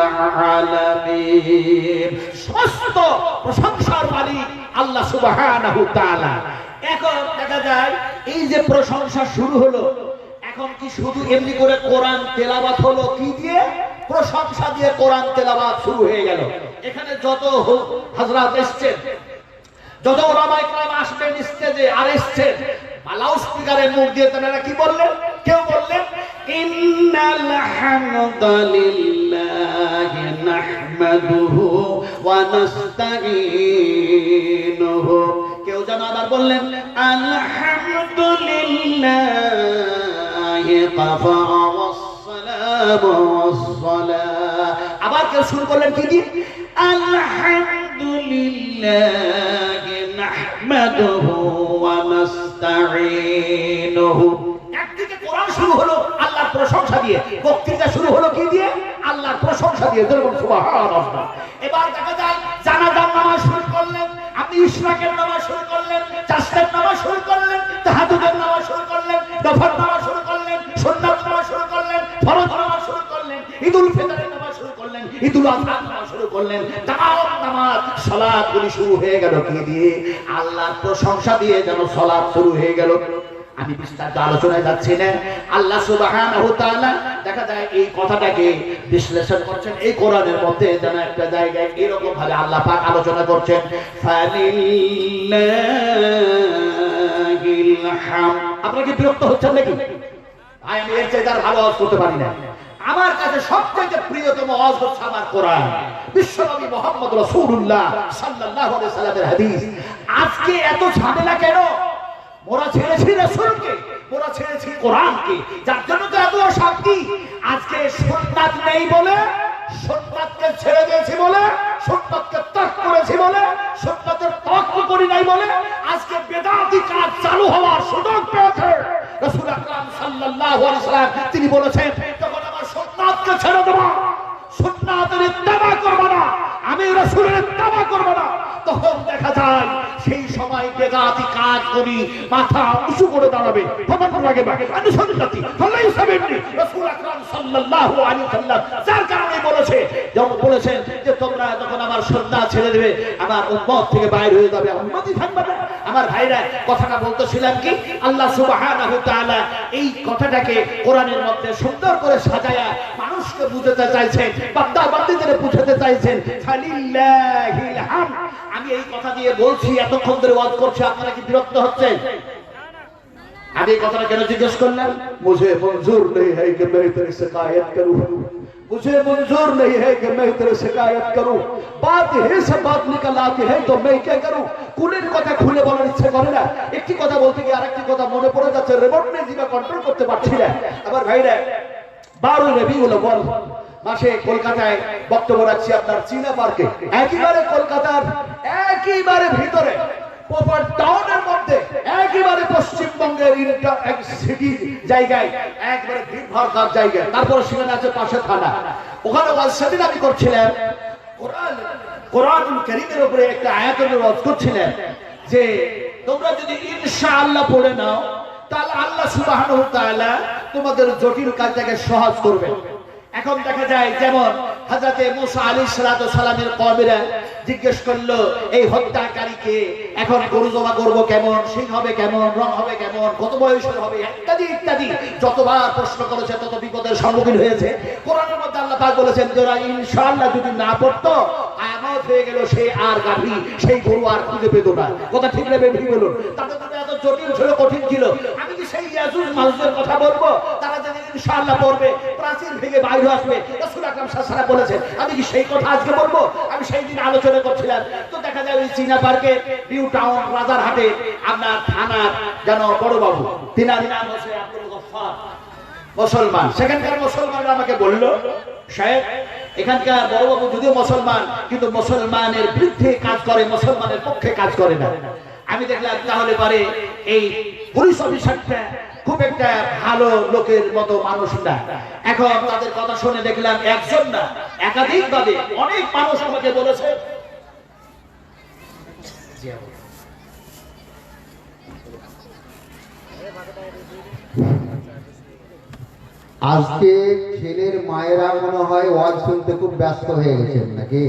আলামিন। সমস্ত প্রশংসার মালিক আল্লাহ সুবহানাহু তাআলা। এখন দেখা যায় এই যে প্রশংসা শুরু হলো, এখন কি শুধু এমনি করে কোরআন তেলাওয়াত হলো? কি দিয়ে? প্রশংসা দিয়ে কোরআন তেলাওয়াত শুরু হয়ে গেল। এখানে যত হযরত এসেছেন, যত ওলামায়ে কেরাম আসবেন স্টেজে আর এসেছেন, লাউড স্পিকারে মুখ দিয়ে তারা কি বললেন? কেউ বললেন ইন্নাল হামদালিল্লাহি নাহমাদুহু ওয়া নাস্তাঈনুহু। কেউ যেন আবার বললেন আলহামদুলিল্লাহি কাফা ওয়াসসালামু ওয়াসসালাম। আবার কেউ শুরু করলেন কি দিয়ে? আলহামদুলিল্লাহি নাহমাদুহু ওয়া নাস্তাঈনুহু। একদিকে কোরআন শুরু হলো আল্লাহর প্রশংসা দিয়ে, বক্তৃতা শুরু হলো কি দিয়ে? আল্লাহর প্রশংসা দিয়ে। সুবহানাল্লাহ। এবার দেখা যায় জানাজার নামাজ শুরু করলেন, আপনি ইশরাকের নামাজ শুরু করলেন, চাষের নামাজ শুরু করলেন, তাহাজ্জুদের নামাজ শুরু করলেন, নফল নামাজ শুরু করলেন, সুন্নাত নামাজ শুরু করলেন, ফরজ নামাজ শুরু করলেন, ঈদুল ফিতরের নামাজ শুরু করলেন, ঈদুল আযহার নামাজ শুরু করলেন। নামাজ সালাতগুলি শুরু হয়ে গেল কি দিয়ে? আল্লাহর প্রশংসা দিয়ে যেন সালাত শুরু হয়ে গেল। আমি বিস্তারিত আলোচনায় যাচ্ছি না। আল্লাহ সুবহানাহু ওয়া তাআলা দেখা যায় এই কথাটাকে বিশ্লেষণ করছেন এই কোরআনের মধ্যে, যেন একটা জায়গায় এরকম ভাবে আল্লাহ পাক আলোচনা করছেন, ফালিল্লাহিল হামদ। আপনারা কি বিরক্ত হচ্ছেন নাকি? আমি এর চাইতে আর ভালো ওয়াজ করতে পারি না। আমার কাছে সবচেয়ে প্রিয়তম ওয়াজ হচ্ছে আমার কোরআন, বিশ্বনবী মুহাম্মদ রাসূলুল্লাহ সাল্লাল্লাহু আলাইহি সাল্লামের হাদিস। আজকে এত ঝামেলা কেন? ওরা ছেড়েছি রাসূলকে, ওরা ছেড়েছি কোরআনকে, যার জন্য তো এত শান্তি। আজকে সুন্নাত নেই বলে, সুন্নাতকে ছেড়ে দিয়েছি বলে, সুন্নাতকে ত্যাগ করেছি বলে, সুন্নাতের তর্ক করি নাই বলে আজকে বেদাতি কাজ চালু হওয়ার সুযোগ পেয়েছে। রাসূল আকরাম সাল্লাল্লাহু আলাইহি সাল্লাম তিনি বলেছেন, যখন আমার সুন্নাতকে ছেড়ে দেব, সুন্নাতের ইত্তেবা করব না, আমি রাসূলের ইত্তেবা করব না, তখন দেখা যায় সেই সময় বেদাতি কাজ করি মাথা উঁচু করে দাঁড়াবে। প্রমাণ লাগে বা অনুসন্ধাতি আল্লাহ সাবেননি রাসূল আকরাম সাল্লাল্লাহু আলাইহি সাল্লাম যার কারণে বলেছে, যেমন বলেছেন যে তোমরা যখন আমার সুন্নাত ছেড়ে দেবে আমার উম্মত থেকে বাইরে হয়ে যাবে, উম্মতই থাকবে না। আমার ভাইরা কথাটা বলতেছিলাম কি, আল্লাহ সুবহানাহু ওয়া তাআলা এই কথাটাকে কোরআনের মধ্যে সুন্দর করে সাজায়া মানুষকে বুঝাতে চাইছেন, বান্দা বান্দীদের বুঝাতে চাইছেন, ফালিল্লাহিল হামদ। আমি এই কথা দিয়ে বলছি, এতক্ষণ ধরে ওয়াজ করছি, আপনারা কি বিরক্ত হচ্ছেন? আমি এই কথাটা কেন জিজ্ঞেস করলাম? মুঝে মঞ্জুর নেই है कि मैं तेरी शिकायत करूं, मुझे मंजूर नहीं है कि मैं तेरे शिकायत करूं, बात है सब बात निकल आती है तो मैं क्या करूं। কুলের কথা খুলে বলার ইচ্ছে করে না, একটি কথা বলতে গিয়ে আরেকটি কথা মনে পড়ে যাচ্ছে, রিমোট নিয়ে জিভে কন্ট্রোল করতে পারছি না। আবার ভাইরা 12 রবিউল আউয়াল মাসে কলকাতায় বক্তব্য রাখছি আপনার চীনা পার্কে, একেবারে কলকাতার একেবারে ভিতরে প্রপার টাউনের মধ্যে, একেবারে পশ্চিমবঙ্গের সিটি জায়গায়, একবারে ভিড়ভাড় জায়গায়, তারপর সেখানে আছে পাশে থানা, ওখানে ওয়াজ সেদিন আমি করছিলাম, কোরআনুল কারীমের উপরে একটা আয়াতের ওয়াজ করছিলেন যে তোমরা যদি ইনশাআল্লাহ পড়ে নাও তাহলে আল্লাহ সুবহানাহু ওয়া তাআলা তোমাদের জটিল কাজটাকে সহজ করবে। এখন দেখা যায় যেমন হযরতে মুসা আলাইহিস সালাতু সালামের কওমেরা জিজ্ঞেস করলো এই হত্যাকারীকে এখন গরু জমা করব কেমন, সিং হবে কেমন, রং হবে কেমন, কত বয়সের হবে, ইত্যাদি ইত্যাদি যতবার প্রশ্ন করেছে তত বিপদের সম্মুখীন হয়েছে। কোরআনের মধ্যে আল্লাহ পাক বলেছেন যারা ইনশাআল্লাহ যদি না পড়তো কিয়ামত হয়ে গেল, সেই আর গাভী সেই গরু আর খুঁজে পেত না। কথা ঠিক না বেঠিক বলুন? তাদের জন্য এত জটিল ছিল, কঠিন ছিল। আমি কি সেই ইয়াজুজ মাজুজের কথা বলবো? তারা যদি ইনশাআল্লাহ পড়বে প্রাচীর ভেঙে বাইরে আসবে, রাসূল আকরাম সাল্লাল্লাহু আলাইহি ওয়াসাল্লাম বলেছেন। আমি কি সেই কথা আজকে বলবো? আমি সেই দিন আলোচনা করছিলাম, তো দেখা যায় ওই চীনা পার্কে নিউ টাউন রাজারহাটে আপনার থানার যেন বড় বাবু, তিনার নাম হচ্ছে আব্দুল গফফার, মুসলমান। সেখানকার মুসলমানরা আমাকে বলল, সাহেব এখানকার বড় বাবু যদিও মুসলমান কিন্তু মুসলমানের বিরুদ্ধে কাজ করে, মুসলমানের পক্ষে কাজ করে না। আমি দেখলাম তাহলে পারে এই পুলিশ অফিসারটা খুব একটা ভালো লোকের মতো মানুষ না। এখন তাদের কথা শুনে দেখলাম একজন না একাধিক ভাবে অনেক মানুষ আমাকে বলেছে আজকে ছেলের মায়েরা মনে হয় ওয়াজ শুনতে খুব ব্যস্ত হয়ে গেছেন নাকি?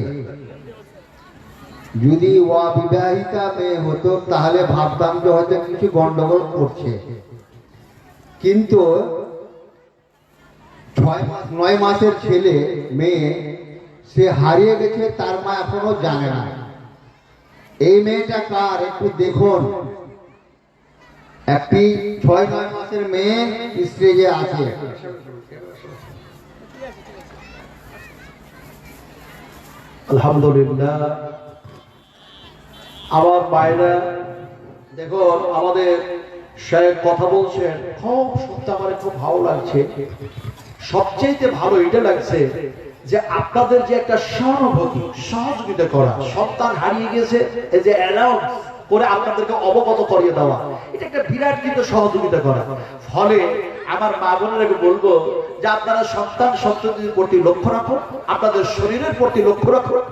যদি অবিবাহিতা মেয়ে হতো তাহলে ভাবতাম যে হয়তো কিছু গন্ডগোল করছে, কিন্তু 9 মাসের ছেলে মেয়ে সে হারিয়ে গেছে, তার মা এখনো জানে না। এই মেয়েটা কার একটু দেখুন। একটি 6-9 মাসের মেয়ে স্টেজে আছে। আলহামদুলিল্লাহ। আমার মায়েরা দেখুন, আমাদের শেখ কথা বলছেন, খুব শুনতে আমার খুব ভালো লাগছে। সবচেয়ে ভালো এটা লাগছে যে আপনাদের যে একটা সহানুভূতি, সহযোগিতা করা, সন্তান হারিয়ে গেছে এই যে অ্যানাউন্স করে আপনাদেরকে অবগত করিয়ে দেওয়া, এটা একটা বিরাট কিন্তু সহযোগিতা করা। ফলে আমার মা বোনেরাকে বলবো যে আপনারা সন্তান সন্ততির প্রতি লক্ষ্য রাখুন, আপনাদের শরীরের প্রতি লক্ষ্য রাখুন।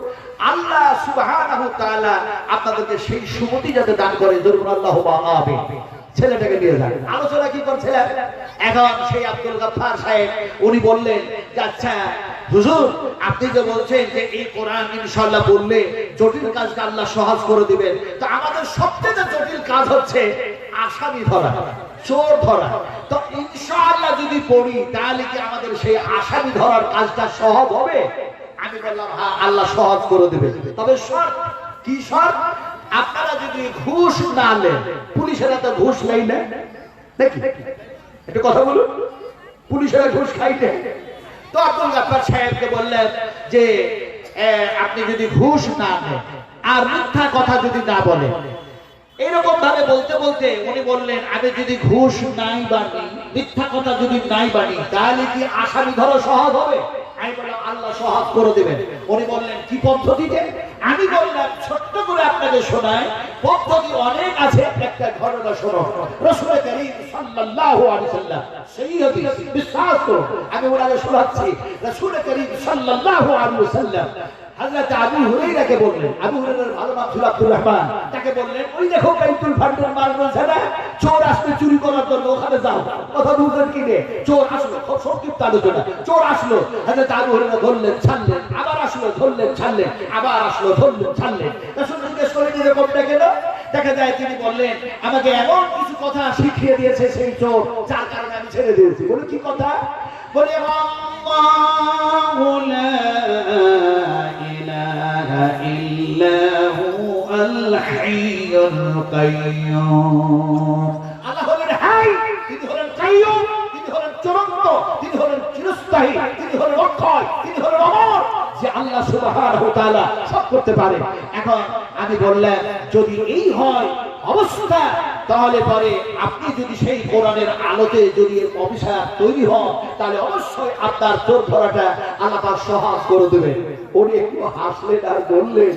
আল্লাহ সুবহানাহু ওয়া তাআলা আপনাদেরকে সেই সুমতি যাতে দান করে। জরুর আল্লাহুম্মা আমিন। ছেলেটাকে নিয়ে যান। আলোচনা কি করছিলেন? এখন সেই আব্দুল গফফার সাহেব উনি বললেন যে আচ্ছা হুজুর আপনি যে বলছেন যে এই কোরআন ইনশাআল্লাহ পড়লে জটিল কাজটা আল্লাহ সহজ করে দিবেন, তো আমাদের সবচেয়ে জটিল কাজ হচ্ছে আসামি ধরা, চোর ধরা। তো ইনশাআল্লাহ যদি পড়ি তাহলে কি আমাদের সেই আসামি ধরার কাজটা সহজ হবে? আমি বললাম হ্যাঁ, আল্লাহ সহজ করে দিবেন, তবে শর্ত। কি শর্ত? আপনারা যদি ঘুষ না নেন, পুলিশেরা তো ঘুষ নেই না নাকি? একটু কথা বলুন, পুলিশেরা ঘুষ খাইতে। তো আব্দুল গাফফার সাহেবকে বললেন যে আপনি যদি ঘুষ না নেন আর মিথ্যা কথা যদি না বলেন, এরকম ভাবে বলতে বলতে উনি বললেন আমি যদি ঘুষ নাই বানি, মিথ্যা কথা যদি নাই বানি, তাহলে কি আসামি ধরা সহজ হবে? আমি বললাম আল্লাহ সহজ করে দেবেন। উনি বললেন কি পদ্ধতিতে? আমি বললাম ছোট্ট করে আপনাকে শোনাই, পদ্ধতি অনেক আছে, একটা ঘটনা শোনো। রাসূল করিম সাল্লাল্লাহু আলাইহি সাল্লাম, সেই হাদিস বিশ্বাস করুন, আমি ওনাকে শোনাচ্ছি। রাসূল করিম সাল্লাল্লাহু আলাইহি সাল্লাম হযরত আবু হুরায়রাকে বললেন, আবু হুরায়রার ভালো নাম ছিল আব্দুর রহমান, তাকে বললেন ওই দেখো বাইতুল ফান্ডের মাল রয়েছে না, চোর আসলে চুরি করার জন্য ওখানে যাও, কথা বুঝলেন কি নে? চোর আসলো, খুব সংক্ষিপ্ত আলোচনা। চোর আসলো, হযরত আবু হুরায়রা ধরলেন, ছাড়লেন, আবার আসলো, ধরলেন, ছাড়লেন, আবার আসলো, ধরলেন, ছাড়লেন। রাসূল জিজ্ঞেস করলেন এরকমটা কেন? দেখা যায় তিনি বললেন আমাকে এমন কিছু কথা শিখিয়ে দিয়েছে সেই চোর, যার কারণে আমি ছেড়ে দিয়েছি। বলে কি কথা? বলে আল্লাহু লা ইলাহা ইল্লা হুয়াল হাইয়ুল কাইয়্যুম। আল্লাহ হলেন হাই, তিনি হলেন কাইয়্যুম, তিনি হলেন চূড়ান্ত, তিনি হলেন চিরস্থায়ী, তিনি হলেন অক্ষয়, তিনি হলেন অমর, যে আল্লাহ সুবহানাহু ওয়া তাআলা সব করতে পারে। এখন আমি বললাম যদি এই হয় অবস্থা, তাহলে পরে আপনি যদি সেই কোরআনের আলোতে যদি অফিসার তৈরি হন, তাহলে অবশ্যই আপনার চোর ধরাটা আল্লাহ পাক সহজ করে দেবেন। উনি একটু হাসলেন আর বললেন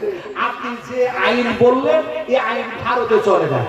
আপনি যে আইন বললেন এই আইন ভারতে চলে না।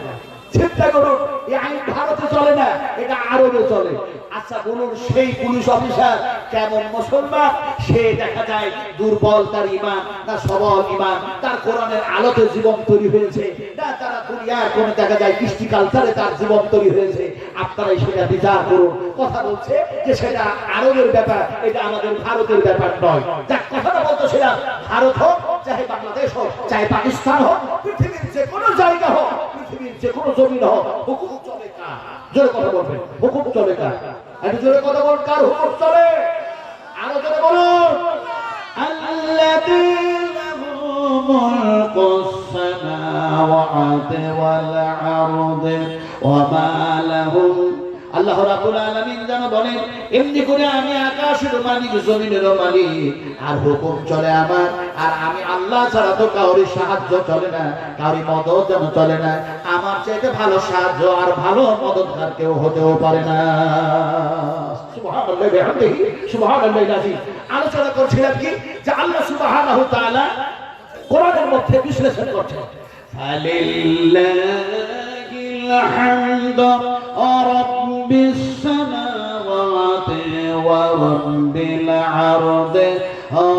চিন্তা করুন, এই আইন ভারতে চলে না, এটা আরবে চলে। আচ্ছা বলুন সেই পুলিশ অফিসার কেমন মুসলমান? সে দেখা যায় দুর্বল তার ঈমান, না সবল ঈমান, তার কোরআনের আলোতে জীবন তৈরি হয়েছে, না তারা দুনিয়ার কোন দেখা যায় কৃষ্টি কালচারে তার জীবন তৈরি হয়েছে। আপনারাই সেটা বিচার করুন। কথা বলছে যে সেটা আরবের ব্যাপার, এটা আমাদের ভারতের ব্যাপার নয়। যা কথাটা বলতো সেটা ভারত হোক, চাহে বাংলাদেশ হোক, চাহে পাকিস্তান হোক, পৃথিবীর যে কোনো জায়গা হোক, পৃথিবীর যে কোনো জমিন হোক, হুকুম চলে কার? জোরে কথা বলবেন, হুকুম চলে কার? একটু জোরে কথা বলুন, কার হুকুম চলে? আরো জোরে বলুন। আল্লাযী লাহু মুলকুস সামাওয়াতি ওয়াল আরদি ওয়া মা লাহুম। আল্লাহ রাব্বুল আলামিন যেন বলেন এমনি করে আমি আকাশের মালিক, জমিনের মালিক, আর হুকুম চলে আমার, আর আমি আল্লাহ ছাড়া তো কারোর সাহায্য চলে না, কারোর মদত যেন চলে না। আমার চাইতে ভালো সাহায্য আর ভালো মদতগার কেউ হতেও পারে না। সুবহানাল্লাহি ওয়া বিহামদিহি সুবহানাল্লাহিল আযীম। আলোচনা করছিলাম কি যে আল্লাহ সুবহানাহু ওয়া তাআলা কোরআনের মধ্যে বিশ্লেষণ করছেন ফালিল্লাহিল হামদু রাব্বিস সামাওয়াতি ওয়া রাব্বিল আরদি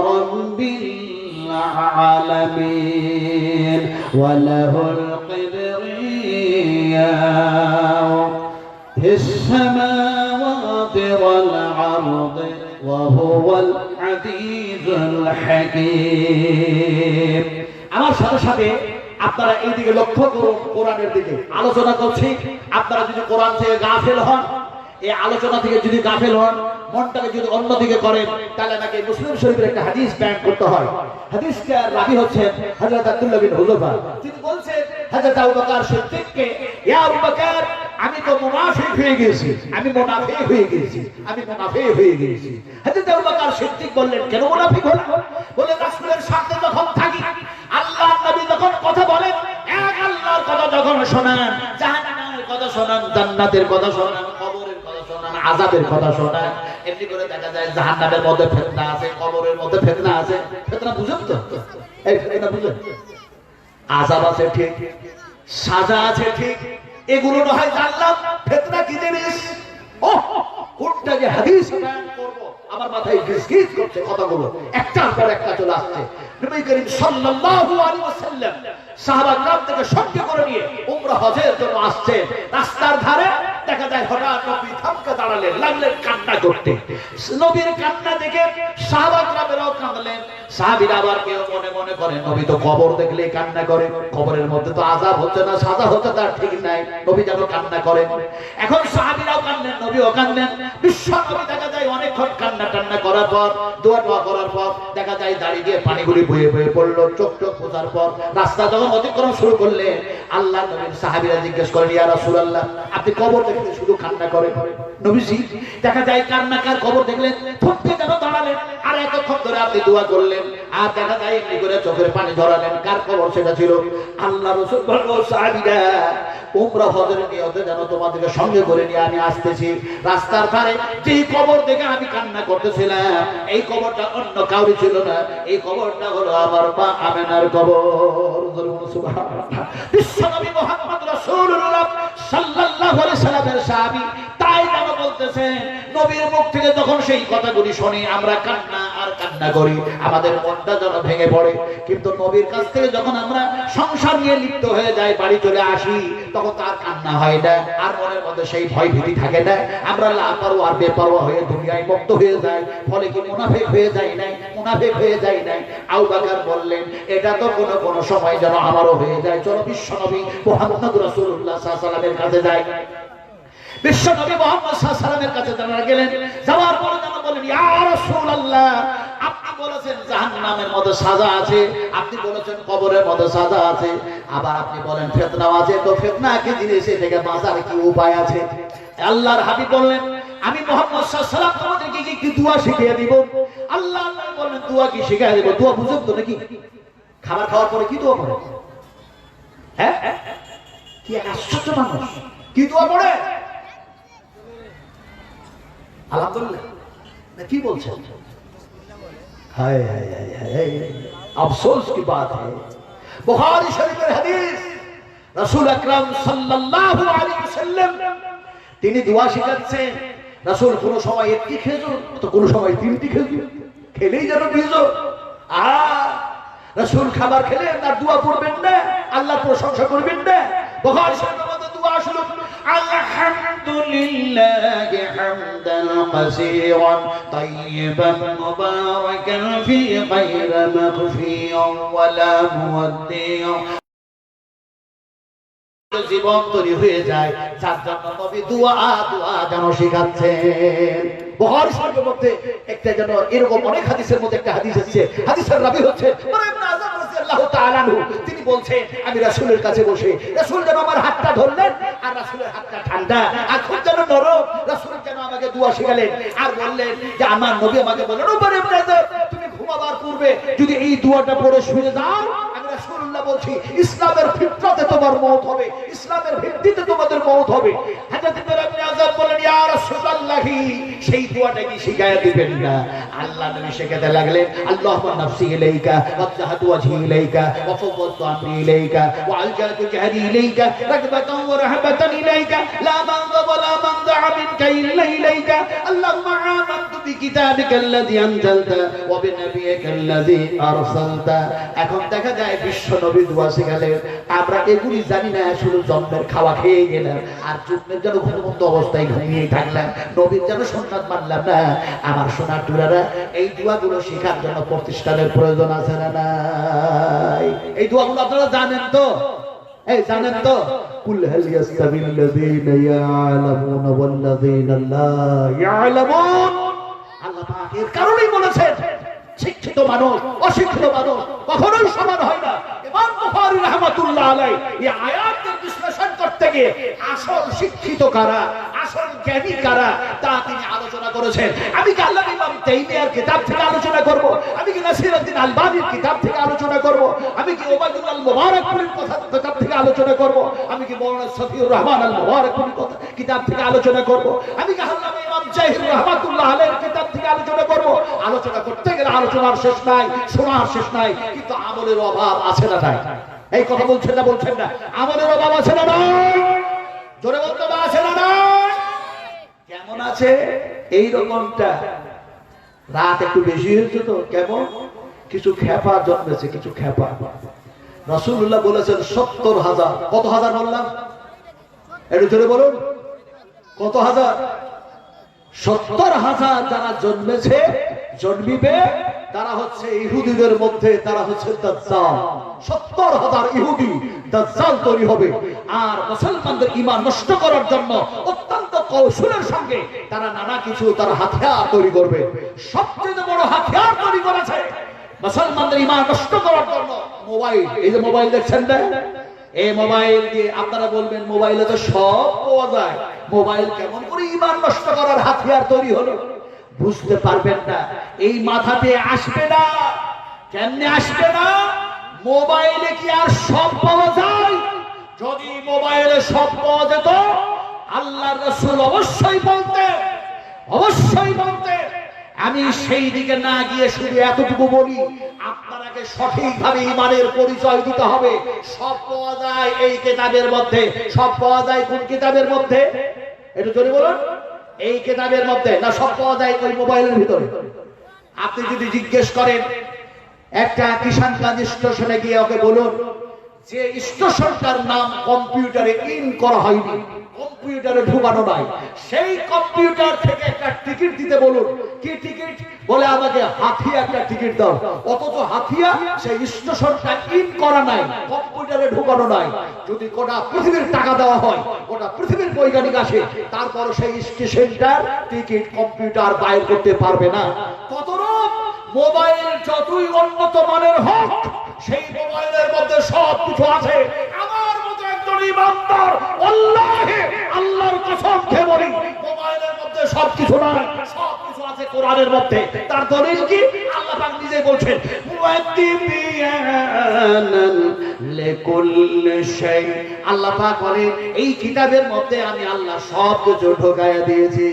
রাব্বিল আলামিন ওয়া লাহুল কিবরিয়াউ ফিস সামাওয়াতি ওয়াল আরদি ওয়া হুয়াল আযীজুল হাকীম। আমার সাথে সাথে আপনারা এই দিকে লক্ষ্য করুন, কোরআনের দিকে আলোচনা করছি। আপনারা যদি কোরআন থেকে গাফেল হন, এই আলোচনা থেকে যদি গাফেল হন, মনটাকে যদি অন্যদিকে করেন, তাহলে আমাকে মুসলিম শরীফের একটা হাদিস বয়ান করতে হয়। হাদিসটার রাবী হচ্ছেন হযরত আব্দুল্লাহ বিন হুযায়ফা। তিনি বলছেন হযরত আবু বকর সিদ্দিককে, ইয়া আবু বকর আমি তো মুনাফিক হয়ে গেছি, আমি মুনাফিক হয়ে গেছি, আমি মুনাফিক হয়ে গেছি। হযরত আবু বকর সিদ্দিক বললেন কেন মুনাফিক হলেন? বলে রাসূলের সাথে যখন থাকি, আল্লাহর নবী যখন কথা বলেন, এক আল্লাহর কথা যখন শোনান, জাহান্নামের কথা শোনান, জান্নাতের কথা শোনান, কবরের কথা শোনান, আযাবের কথা শোনান, এমনি করে দেখা যায় জাহান্নামের মধ্যে ফিতনা আছে, কবরের মধ্যে ফিতনা আছে। ফিতনা বুঝেন তো? এই ফিতনা বুঝেন? আযাব আছে ঠিক, সাজা আছে ঠিক, এগুলো না হয় জানলাম। ফিতনা কি জিনিস? ও কোনটা যে হাদিস বয়ান করব আমার মাথায় গিজগিজ করছে কথাগুলো, একটার পর একটা চলে আসছে। নবী করিম সাল্লাল্লাহু আলাইহি ওয়াসাল্লাম সাহাবা کرام থেকে সঙ্গে করে নিয়ে উমরা হজের জন্য আসছে। রাস্তার ধারে দেখা যায় হঠাৎ নবী থামকে দাঁড়ালেন, লাগলেন কান্না করতে। নবীর কান্না দেখে সাহাবাগণেরাও কাঁদলেন। সাহাবীরা আবার কেউ মনে মনে করেন নবী তো কবর দেখলেই কান্না করে, কবরের মধ্যে তো আযাব হচ্ছে না সাজা হচ্ছে তার ঠিক নাই, নবী যেন কান্না করেন। এখন সাহাবীরাও কাঁদলেন, নবীও কাঁদলেন। বিশ্ব নবী দেখা যায় অনেকক্ষণ কান্না টান্না করার পর, দোয়া করার পর দেখা যায় দাঁড়িয়ে গিয়ে পানিগুলি বয়ে বয়ে পড়লো। চোখ পোছার পর রাস্তা যখন অতিক্রম শুরু করলেন, আল্লাহ নবীর সাহাবীরা জিজ্ঞেস করেন, ইয়া রাসূলুল্লাহ আপনি কবর দেখলে শুধু কান্না করেন? নবীজি দেখা যায় কান্নাকার কবর দেখলেন, থমকে যেন দাঁড়ালেন, আর এতক্ষণ ধরে আপনি দোয়া করলেন, আর দেখা যায় এমনি করে চোখের পানি ঝরালেন। কার কবর সেটা ছিল? আল্লাহ রাসূল বলল, সাহাবীরা উমরা হজের নিয়তে যেন তোমাদেরকে সঙ্গে করে নিয়ে আমি আসতেছি। রাস্তার ধারে যেই কবর দেখে আমি কান্না করতেছিলাম, এই কবরটা অন্য কাউরি ছিল না, এই কবরটা হলো আমার মা আমেনার কবর। সুবহানাল্লাহ। বিশ্বনবী মুহাম্মদ রাসূলুল্লাহ সাল্লাল্লাহু আলাইহি সাল্লামের সাহাবী, তাই যেন বলতেছেন নবীর মুখ থেকে যখন সেই কথাগুলি শুনি আমরা কান্না আর কান্না করি, আমাদের মনটা যেন ভেঙে পড়ে। কিন্তু নবীর কাছ থেকে যখন আমরা সংসার নিয়ে লিপ্ত হয়ে যাই, বাড়ি চলে আসি, তখন তার কান্না হয় না, আর মনের মধ্যে সেই ভয় ভীতি থাকে না। আমরা লাপারওয়া আর বেপরোয়া হয়ে দুনিয়ায় মুক্ত হয়ে যাই। ফলে কি মুনাফিক হয়ে যাই নাই? মুনাফিক হয়ে যাই নাই। আবু বকর বললেন, এটা তো কোনো সময় যেন আমারও হয়ে যায়। চলো বিশ্বনবী মুহাম্মদ রাসূলুল্লাহ সাল্লাল্লাহু আলাইহি ওয়াসাল্লামের কাছে যাই। বিশ্বনবী মুহাম্মদ সাল্লাল্লাহু আলাইহি ওয়াসাল্লামের কাছে তারা গেলেন। যাওয়ার পরে যেন বলেন, ইয়া রাসূলুল্লাহ আপনি বলেছেন জাহান্নামের মধ্যে সাজা আছে, আপনি বলেছেন কবরের মধ্যে সাজা আছে, আবার আপনি বলেন ফিতনা আছে, তো ফিতনা কি জিনিস, এ থেকে বাঁচার কি উপায় আছে? আল্লাহর হাবিব বললেন, আমি মুহাম্মদ সাল্লাল্লাহু আলাইহি ওয়াসাল্লাম তোমাদেরকে কি দোয়া শিখিয়ে দিব। আল্লাহ বললেন, দোয়া কি শিখিয়ে দিব? দোয়া বুঝুন তো নাকি? খাবার খাওয়ার পরে কি দোয়া পড়ে? হ্যাঁ, কি আশ্চর্য মানুষ, কি দোয়া পড়ে? আলহামদুলিল্লাহ না কি বলছেন? হায় হায় হায় হায়, আফসোস কি বাত है। বুখারী শরীফের হাদিস, রাসূল আকরাম সাল্লাল্লাহু আলাইহি ওয়াসাল্লাম তিনি দোয়া শিখাচ্ছেন। রাসূল কোন সময় একটি খেজুর তো কোন সময় তিনটি খেজুর খেলেই যেন বিজয়। রাসূল খাবার খেলে তার দোয়া পড়বেন না, আল্লাহর প্রশংসা করবেন না। বুখারী শরীফের মধ্যে দোয়া আসলো, আলহামদুলিল্লাহি হামদান কাসীরান তাইয়িবান মুবারাকান ফি গায়রা মাগফিরান ওয়ালা মুওয়াদ্দি'ন। জীবন তৈরি হয়ে যায়, যার জন্য নবী দোয়া যেন শিখাচ্ছেন। বুখারী শরীফের মধ্যে একটা যেন এরকম অনেক হাদিসের মধ্যে একটা হাদিস আছে, হাদিসের রাবী হচ্ছে ইবনে আযম রাদিয়াল্লাহু তাআলা আনহু। তিনি বলছেন, আমি রাসূলের কাছে বসে রাসূল যেন আমার হাতটা ধরলেন, আর রাসূলের হাতটা ঠান্ডা আর খুব যেন নরম। রাসূল যেন আমাকে দোয়া শিখালেন আর বললেন যে আমার নবী আমাকে বললেন, ইবনে আযম তুমি ঘুমাবার পূর্বে যদি এই দোয়াটা পড়ে শুয়ে যাও, আমি রাসূলুল্লাহ বলছি ইসলামের ফিতরাতে তোমার মওত হবে, ইসলামের ভিত্তিতে তোমাদের মওত হবে। হযরত ইবনে আযম বলেন, ইয়া রাসূলুল্লাহ সেই দোয়াটা কি শিখায়া দিবেন না? আল্লাহ নবী শেখাতে লাগলেন, আল্লাহুম্মা নাফসি ইলাইকা ওয়াজহাতু ওয়াজহি ইলাইকা ওয়া ফাওয়াদতু আমরি ইলাইকা ওয়া আলজাতু জাহরি ইলাইকা রাগবাতান ওয়া রাহবাতান ইলাইকা লা মানযা ওয়া লা মানযা মিনকা ইল্লা ইলাইকা আল্লাহুম্মা আমানতু বিকিতাবিকাল্লাযী আনজালতা ওয়া বিনাবিয়িকাল্লাযী আরসালতা। এখন দেখা যায় বিশ্ব নবী দোয়া শিখালেন, আমরা এগুলি জানি না, শুধু জন্মের খাওয়া খেয়ে গেলাম আর চুপমের যেন ঘুমন্ত অবস্থায় ঘুমিয়ে থাকলাম, নবীর যেন সুন্নাত মানলাম না। আমার সোনার টুরারা, এই দোয়াগুলো শেখার জন্য প্রতিষ্ঠানের প্রয়োজন আছে না নাই? এই দোয়াগুলো আপনারা জানেন তো? এই জানেন তো? কুল হাল ইয়াস্তাবিল লাযীনা ইয়ালামুনা ওয়াল লাযীনা লা ইয়ালামুন। আল্লাহ পাক এর কারণেই বলেছেন শিক্ষিত মানুষ অশিক্ষিত মানুষ কখনোই সমান হয় না। ইমাম বুখারী রাহমাতুল্লাহ আলাইহি এই আয়াতের বিশ্লেষণ করতে গিয়ে আসল শিক্ষিত কারা, আসল জ্ঞানী কারা তা তিনি আলোচনা করেছেন। আমি কি আল্লাহ ইমাম তাইমিয়ার কিতাব থেকে আলোচনা করব? আমি কি নাসিরউদ্দিন আলবানীর কিতাব থেকে আলোচনা করব? আমি কি ওবায়দুল্লাহ মুবারকপুরীর কিতাব থেকে আলোচনা করব? আমি কি মাওলানা সফিউর রহমান আল মুবারকপুরীর কিতাব থেকে আলোচনা করব? আমি কি আল্লামা ইমাম জাহির রাহমাতুল্লাহ আলাইহির কিতাব থেকে আলোচনা করব? আলোচনা করতে গেলে আলোচনার শেষ নাই, শোনার শেষ নাই, কিন্তু আমলের অভাব আছে না নাই? এই কথা বলছেন না? বলছেন না? আমলের অভাব আছে না নাই? জোরে বলতে আছে না নাই? কেমন আছে এই রকমটা? রাত একটু বেশি হয়েছে তো, কেমন কিছু খেপা জন্মেছে, কিছু খেপা। রাসূলুল্লাহ বলেছেন ৭০,০০০। কত হাজার বললাম? একটু জোরে বলুন। কত হাজার? 70,000 যারা জন্মিবে তারা হচ্ছে ইহুদিদের মধ্যে, তারা হচ্ছে দাজ্জাল। 70,000 ইহুদি দাজ্জাল তৈরি হবে। আর মুসলমানদের ঈমান নষ্ট করার জন্য অত্যন্ত কৌশলের সঙ্গে তারা নানা কিছু তারা হাতিয়ার তৈরি করবে। সবচেয়ে বড় হাতিয়ার তৈরি করেছে মুসলমানদের ঈমান নষ্ট করার জন্য মোবাইল। এই যে মোবাইল দেখছেন না, এই মোবাইল দিয়ে আপনারা বলবেন মোবাইলে তো সব পাওয়া যায়, মোবাইল কেমন করে ঈমান নষ্ট করার হাতিয়ার তৈরি হলো? বুঝতে পারবেন না, এই মাথাতে আসবে না। কেমনে আসবে না? মোবাইলে কি আর সব পাওয়া যায়? যদি মোবাইলে সব পাওয়া যেত, আল্লাহর রাসূল অবশ্যই বলতেন, আমি সেই দিকে না গিয়ে শুধু এতটুকু বলি, আপনাকে সঠিকভাবে ঈমানের পরিচয় দিতে হবে। সব পাওয়া যায় এই কিতাবের মধ্যে। সব পাওয়া যায় কোন কিতাবের মধ্যে? একটু জোরে বলুন। এই কিতাবের মধ্যে, না সব পাওয়া যায় ওই মোবাইলের ভিতরে? আপনি যদি জিজ্ঞেস করেন একটা কিষানগঞ্জ স্টেশনে গিয়ে ওকে বলুন যে স্টেশনটার নাম কম্পিউটারে ইন করা হয়নি, কম্পিউটারে ঢুকানো নাই, সেই কম্পিউটার থেকে একটা টিকিট দিতে বলুন। কি টিকিট? বলে আমাকে হাতিয়া একটা টিকিট দাও। অথচ হাতিয়া সেই স্টেশনটা ইন করা নাই, কম্পিউটারে ঢুকানো নাই। যদি গোটা পৃথিবীর টাকা দেওয়া হয়, গোটা পৃথিবীর বৈজ্ঞানিক আসে, তারপর সেই স্টেশনটার টিকিট কম্পিউটার বাইর করতে পারবে না। ততরূপ মোবাইল যতই উন্নত মানের হোক, সেই মোবাইলের মধ্যে সব কিছু আছে। আমার মতো একজন ইমানদার আল্লাহে, আল্লাহর কসম খেয়ে বলি, মোবাইলের মধ্যে সব কিছু নাই, সব কিছু আছে কোরআনের মধ্যে। তার দলিল কি? আল্লাহ পাক নিজে বলছেন, মুআদ্দিবিয়ানান লিকুল্লি শাই। আল্লাহ পাক বলেন এই কিতাবের মধ্যে আমি আল্লাহ সব কিছু ঢোকায়া দিয়েছি।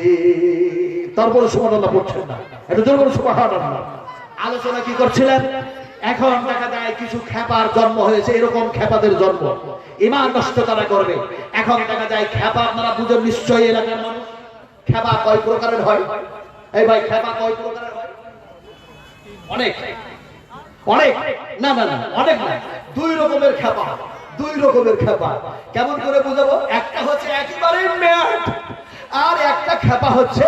তারপরে সুবহানাল্লাহ পড়ছেন না? এটা জোরে বলুন সুবহানাল্লাহ। আলোচনা কি করছিলেন? এখন দেখা যায় কিছু খেপার জন্ম হয়েছে, এরকম খেপাদের জন্ম, ঈমান নষ্ট তারা করবে। এখন দেখা যায় খেপা, আপনারা বুঝেন নিশ্চয়ই এলাকার মানুষ, খেপা কয় প্রকারের হয়? এই ভাই, খেপা কয় প্রকারের হয়? অনেক অনেক না না না অনেক না, 2 রকমের খেপা। 2 রকমের খেপা। কেমন করে বুঝাবো? একটা হচ্ছে একেবারে ম্যাট, আর একটা খেপা হচ্ছে